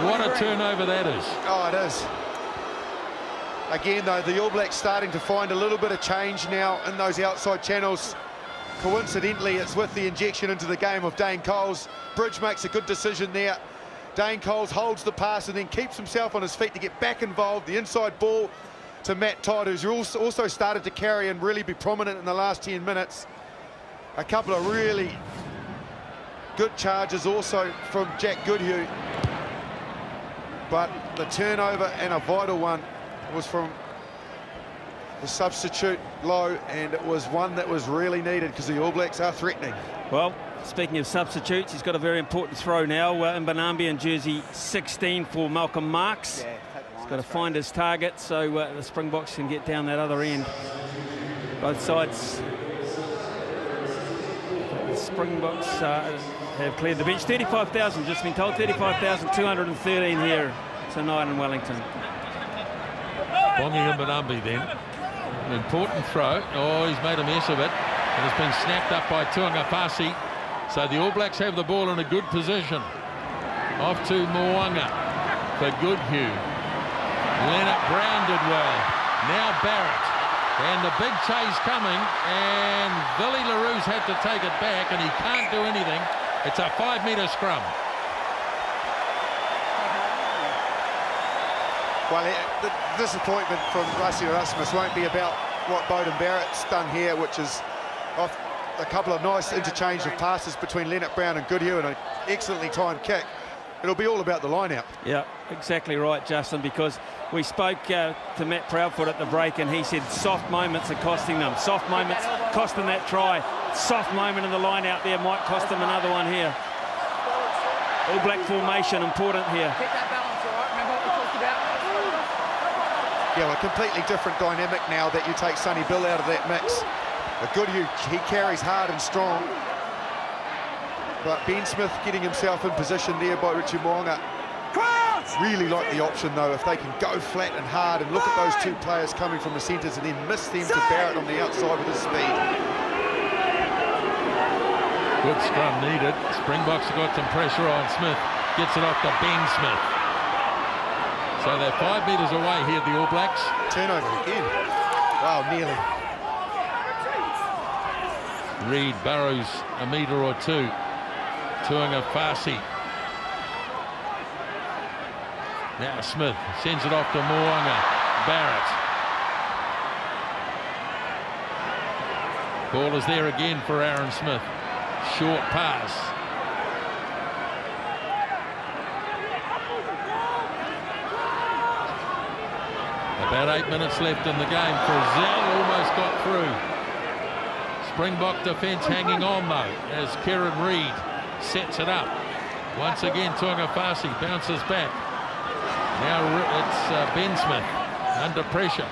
A: What a turnover that is.
D: Oh, it is. Again, though, the All Blacks starting to find a little bit of change now in those outside channels. Coincidentally, it's with the injection into the game of Dane Coles. Bridge makes a good decision there. Dane Coles holds the pass and then keeps himself on his feet to get back involved. The inside ball to Matt Todd, who's also started to carry and really be prominent in the last 10 minutes. A couple of really good charges also from Jack Goodhue. But the turnover, and a vital one, was from the substitute Lowe, and it was one that was really needed because the All Blacks are threatening.
F: Well, speaking of substitutes, he's got a very important throw now. Mbanambi in jersey 16 for Malcolm Marks. He's got to find his target so the Springboks can get down that other end. Both sides. The Springboks have cleared the bench. 35,000, just been told. 35,213 here tonight in Wellington.
A: Bongi Mbanambi then. An important throw. Oh, he's made a mess of it. It has been snapped up by Tuangafasi. So the All Blacks have the ball in a good position. Off to Mo'unga for Goodhue. Leonard Brown did well. Now Barrett. And the big chase coming. And Billy LaRue's had to take it back, and he can't do anything. It's a 5-metre scrum.
D: Well, the disappointment from Rassie Erasmus won't be about what Beauden Barrett's done here, which is off a couple of nice interchange of passes between Leonard Brown and Goodhue and an excellently timed kick. It'll be all about the line-out.
F: Yeah, exactly right, Justin, because we spoke to Matt Proudfoot at the break, and he said soft moments are costing them. Soft moments cost them that try. Soft moment in the line-out there might cost them another one here. All Black formation important here.
N: Keep that balance, all right? Remember what we talked about?
D: Yeah, well, a completely different dynamic now that you take Sonny Bill out of that mix. But Goodhue, he carries hard and strong. But Ben Smith getting himself in position there by Richie Mo'unga. Really like the option, though, if they can go flat and hard and look at those two players coming from the centres and then miss them to Barrett on the outside with his speed.
A: Good scrum needed. Springboks have got some pressure on Smith. Gets it off to Ben Smith. So they're 5 metres away here, the All Blacks.
D: Turnover again. Wow, nearly.
A: Reid burrows a metre or two. Tuangafasi. Now Smith sends it off to Mo'unga. Barrett. Ball is there again for Aaron Smith. Short pass. About 8 minutes left in the game. Frizzell almost got through. Springbok defence hanging on though as Kieran Reid sets it up. Once again Tuangafasi bounces back. Now it's Ben Smith under pressure.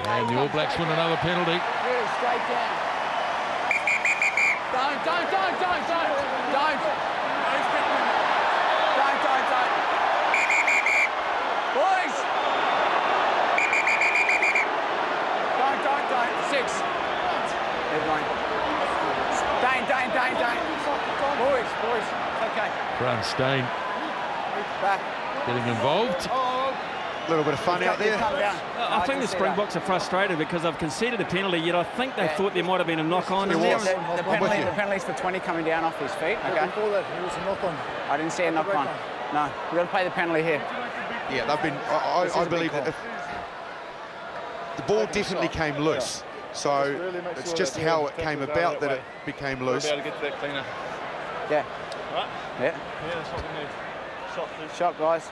A: And the All Blacks win another penalty.
N: Really straight down. Don't. Boys! Don't. 6. Dane. Boys. Okay.
A: Grant Steyn
N: Back.
A: getting involved.
D: A little bit of fun out there.
F: I think the Springboks are frustrated because they've conceded a penalty, yet I think they thought there might have been a knock-on.
E: The penalty's for 20 coming down off his feet. Okay.
G: Before that, it was a knock-on.
E: I didn't see a knock-on. No, we're going to play the penalty here.
D: Yeah, they've been. I believe that if the ball definitely came loose. So it's just how it came about that it became loose.
G: We'll be able to get to that cleaner.
E: Yeah.
G: Right?
E: Yeah.
G: Yeah, that's what we need. Shot, please.
E: Shot, guys.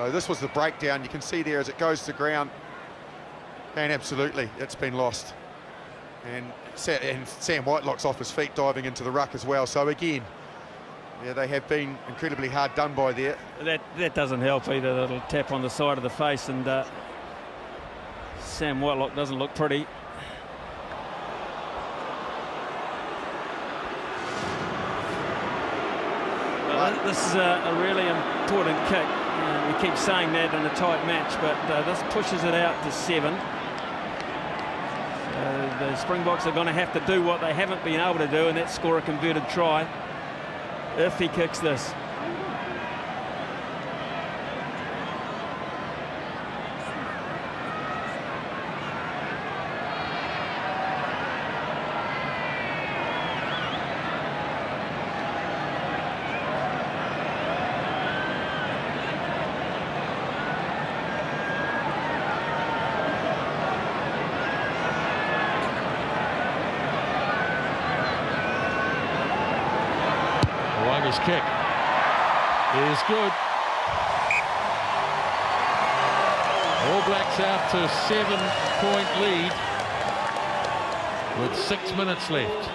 D: This was the breakdown. You can see there as it goes to ground, and absolutely, it's been lost. And Sam Whitelock's off his feet diving into the ruck as well. So again, yeah, they have been incredibly hard done by there.
F: That doesn't help either. The little tap on the side of the face, and Sam Whitelock doesn't look pretty. This is a really important kick. We keep saying that in a tight match, but this pushes it out to 7. The Springboks are going to have to do what they haven't been able to do, and that's score a converted try if he kicks this.
A: Kick is good. All Blacks out to 7-point lead with 6 minutes left.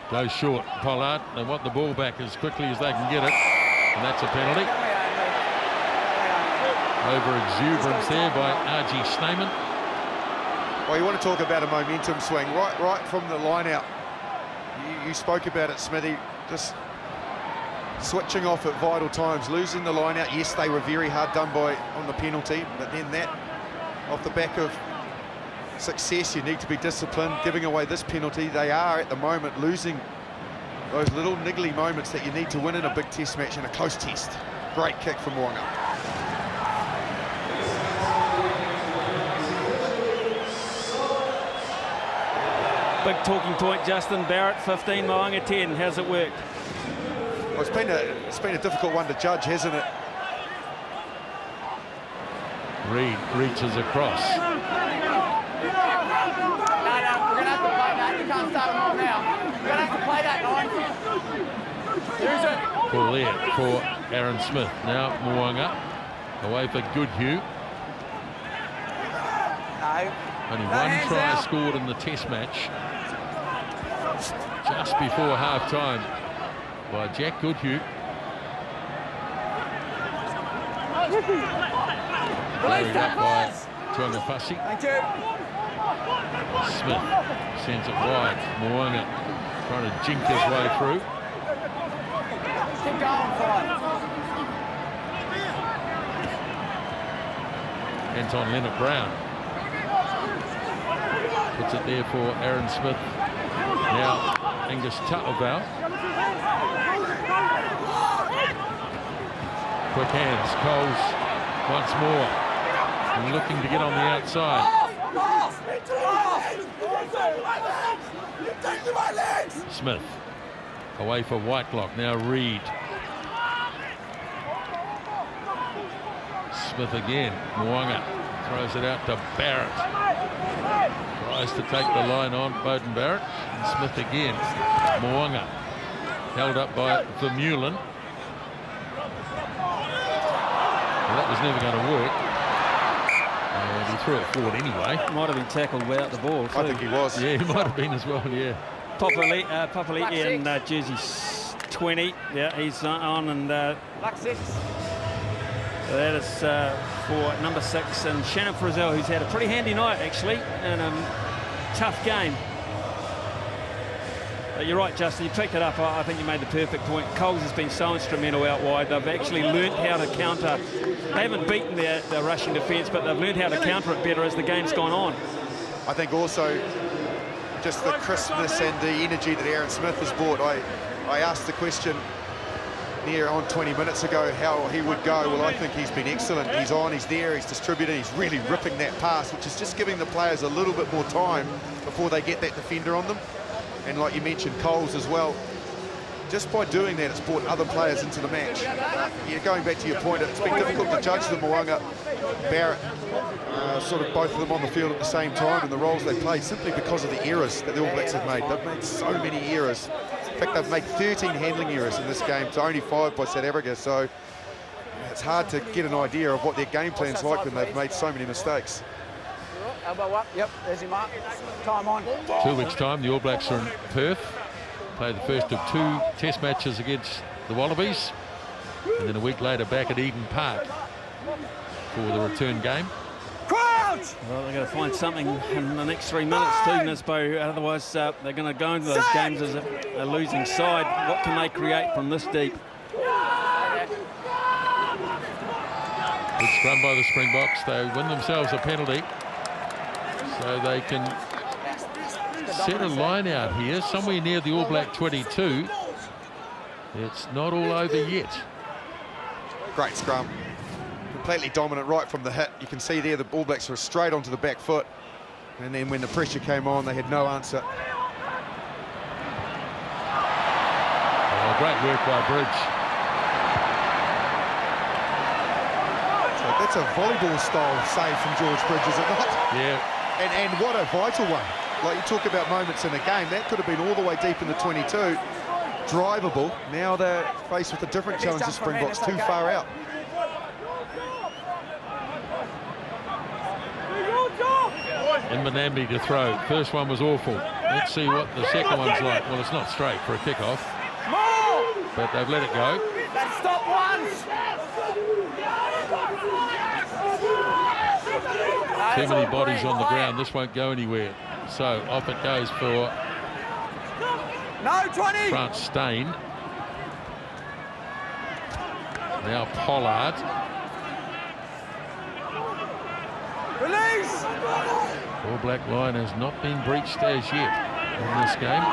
A: Goes short, Pollard. They want the ball back as quickly as they can get it, and that's a penalty. Over exuberance there by R.G. Snyman.
D: Well, you want to talk about a momentum swing right from the line out. You spoke about it, Smithy, just switching off at vital times, losing the line out. Yes, they were very hard done by on the penalty, but then that off the back of success, you need to be disciplined. Giving away this penalty, they are at the moment losing those little niggly moments that you need to win in a big test match and a close test. Great kick from Mo'unga.
F: Big talking point, Justin. Barrett 15, Mo'unga 10. How's it worked?
D: Well, it's been a difficult one to judge, hasn't it?
A: Reid reaches across.
N: No, we're going to have to play that. You can't start them off now. We're going to have to play that, Nine. Use it.
A: Ball there for Aaron Smith. Now Mo'unga away for Goodhue. Only one try scored in the test match just before half-time by Jack Goodhue. Carried up by Tuangapasi.
N: Thank you.
A: Smith sends it wide. Mo'unga trying to jink his way through.
N: Keep going, Fry.
A: Anton Leonard-Brown puts it there for Aaron Smith. Now Angus Ta'avau. Quick hands, Coles once more. And looking to get on the outside. Smith away for Whitelock. Now Reid. Smith again. Mo'unga throws it out to Barrett. Tries to take the line on Beauden Barrett. And Smith again. Mo'unga held up by Vermeulen. Well, that was never going to work. And he threw it forward anyway.
F: Might have been tackled without the ball too.
D: I think he was.
A: Yeah, he might have been as well, yeah.
F: Papali'i in jersey 20. Yeah, he's on, and
N: Black 6.
F: that is for number 6, and Shannon Frizzell, who's had a pretty handy night actually, and a tough game. But you're right, Justin, you picked it up. I think you made the perfect point. Coles has been so instrumental out wide. They've actually learnt how to counter. They haven't beaten their rushing defence, but they've learned how to counter it better as the game's gone on.
D: I think also just the crispness and the energy that Aaron Smith has brought. I asked the question near on 20 minutes ago how he would go. Well, I think he's been excellent. He's on, he's there, he's distributing, he's really ripping that pass, which is just giving the players a little bit more time before they get that defender on them. And like you mentioned, Coles as well. just by doing that, it's brought other players into the match. Yeah, going back to your point, it's been difficult to judge the Mo'unga, Barrett, sort of both of them on the field at the same time and the roles they play, simply because of the errors that the All Blacks have made. They've made so many errors. In fact, they've made 13 handling errors in this game to only 5 by South Africa, so it's hard to get an idea of what their game plan's like when they've made so many mistakes.
N: Elbow up, yep, there's your mark. Time on.
A: 2 weeks' time, the All Blacks are in Perth. Play the first of 2 test matches against the Wallabies. And then a week later back at Eden Park for the return game.
N: Crouch!
F: Well, they're going to find something in the next 3 minutes too, Nisbo. Otherwise, they're going to go into those games as a losing side. What can they create from this deep?
A: Good scrum by the Springboks. They win themselves a penalty. So they can set a line out here, somewhere near the All Black 22. It's not all over yet.
D: Great scrum. Completely dominant right from the hit. You can see there the All Blacks were straight onto the back foot. And then when the pressure came on, they had no answer.
A: Oh, great work by Bridge.
D: So that's a volleyball style save from George Bridge, is it not?
A: Yeah.
D: And what a vital one. Like you talk about moments in a game, that could have been all the way deep in the 22. Drivable. Now they're faced with a different challenge, the Springboks, too far out.
A: And Manambi to throw. First one was awful. Let's see what the second one's like. Well, it's not straight for a kick-off, but they've let it go.
N: Let's stop once.
A: Too many bodies on the ground. This won't go anywhere. So off it goes for France Stain. Now Pollard.
N: Release.
A: All Black line has not been breached as yet in this game.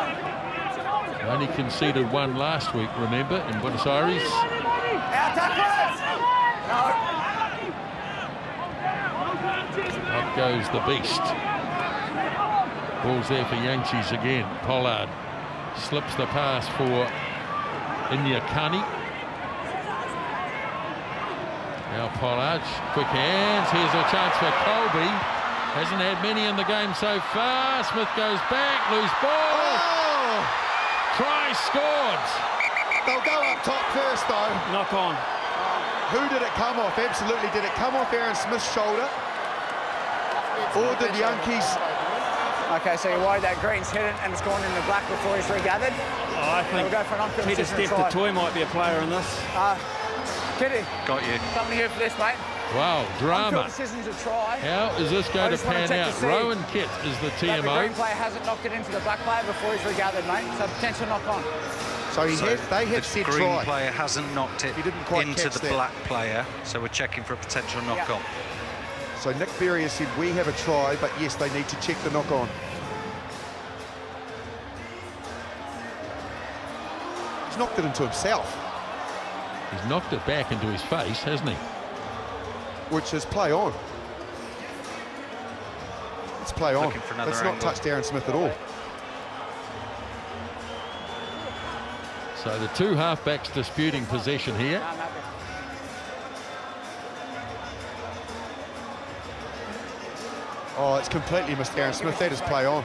A: Only conceded 1 last week, remember, in Buenos Aires. Up goes the beast. Ball's there for Yankees again. Pollard slips the pass for Inyakani. Now Pollard, quick hands. Here's a chance for Colby. Hasn't had many in the game so far. Smith goes back, loose ball.
D: Oh!
A: Try scored.
D: They'll go up top first, though.
F: Knock on.
D: Who did it come off? Absolutely. Did it come off Aaron Smith's shoulder? Or did the Yankees...
E: Okay, so you're worried that Green's hit it and it's gone into black before he's regathered?
F: Oh, I think
E: we'll go for an on-field
F: Peter
E: decision
F: Steph
E: try.
F: Toy might be a player in this.
E: Kitty.
J: Got you.
E: Something here for this, mate.
A: Wow, drama.
E: On-field decisions a try.
A: How is this going to pan out? Rowan Kitt is the TMO.
E: The green player hasn't knocked it into the black player before he's regathered, mate. So potential knock on.
D: So they had said
O: green
D: try.
O: player hasn't knocked it into the black player, so we're checking for a potential knock-on.
D: So Nick Berry has said we have a try, but yes, they need to check the knock-on. He's knocked it into himself.
A: He's knocked it back into his face, hasn't he?
D: Which is play on. It's play on. It's not touched Aaron Smith at all.
A: So the 2 halfbacks disputing possession here.
D: Oh, it's completely missed Aaron Smith. That is play on.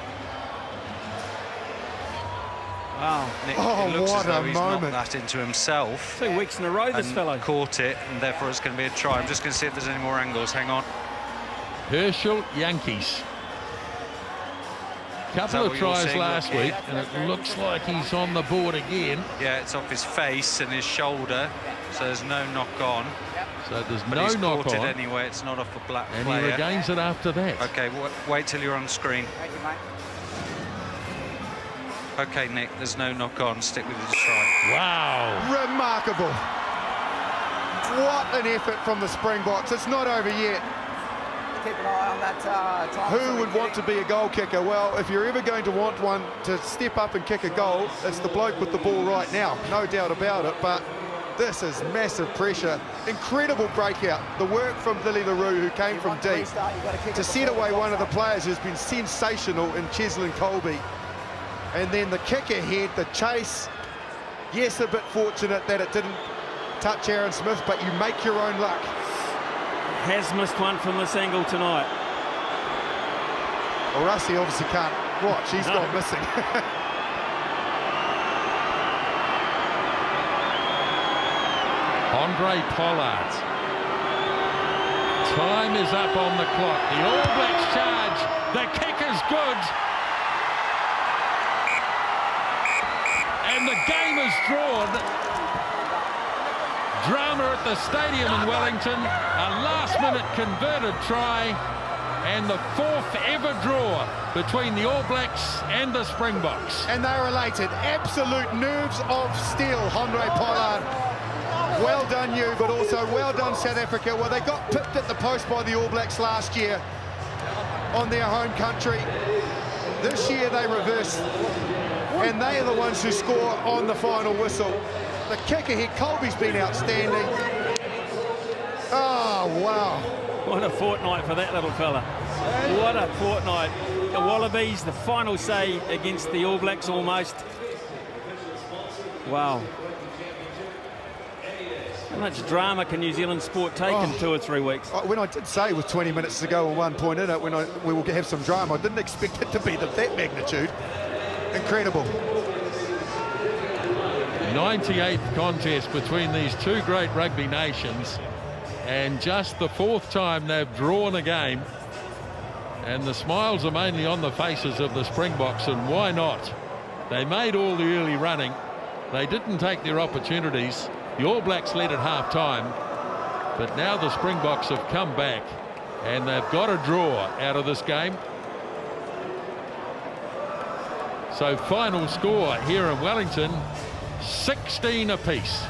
F: Wow.
O: Nick,
D: Oh,
O: it looks
D: what
O: as though
D: a
O: he's
D: moment.
O: knocked that into himself.
F: 2 weeks in a row, this
O: and
F: fellow.
O: Caught it, and therefore it's going to be a try. I'm just going to see if there's any more angles. Hang on.
A: Herschel, Yankees. Couple of tries last week, and it looks like he's on the board again.
O: Yeah, it's off his face and his shoulder, so there's no knock-on.
A: So there's
O: But
A: no
O: he's
A: knock
O: caught
A: on.
O: it anyway. It's not off a black
A: And
O: player.
A: he regains it after that.
O: Okay, wait till you're on screen.
E: Thank you, mate.
O: Okay, Nick, there's no knock-on. Stick with the try.
A: Wow.
D: Remarkable. What an effort from the Springboks. It's not over yet.
E: Keep an eye on that time.
D: Who would want to be a goal kicker? Well, if you're ever going to want one to step up and kick a goal, it's the bloke with the ball right now. No doubt about it, but this is massive pressure. Incredible breakout. The work from Lily LaRue, who came from deep, to set away one of the players who's been sensational in Cheslin Colby. And then the kick ahead, the chase, Yes, a bit fortunate that it didn't touch Aaron Smith, but you make your own luck.
F: Has missed one from this angle tonight.
D: Well, Rusty obviously can't watch. He's gone missing.
A: Andre Pollard. Time is up on the clock. The All Blacks charge. The kick is good. And the game is drawn. Drama at the stadium in Wellington. A last-minute converted try. And the 4th ever draw between the All Blacks and the Springboks.
D: And they're elated. Absolute nerves of steel, Andre Pollard. Well done you, but also well done South Africa. Well, they got pipped at the post by the All Blacks last year on their home country. This year they reverse, and they are the ones who score on the final whistle. The kicker here, Colby's been outstanding. Oh, wow.
F: What a fortnight for that little fella. What a fortnight. The Wallabies, the final say against the All Blacks almost. Wow. How much drama can New Zealand sport take in 2 or 3 weeks?
D: When I did say with 20 minutes to go and 1 point in it, we will have some drama, I didn't expect it to be that magnitude. Incredible.
A: 98th contest between these two great rugby nations, and just the 4th time they've drawn a game, and the smiles are mainly on the faces of the Springboks, and why not? They made all the early running. They didn't take their opportunities. The All Blacks led at half-time, but now the Springboks have come back and they've got a draw out of this game. So final score here in Wellington, 16 apiece.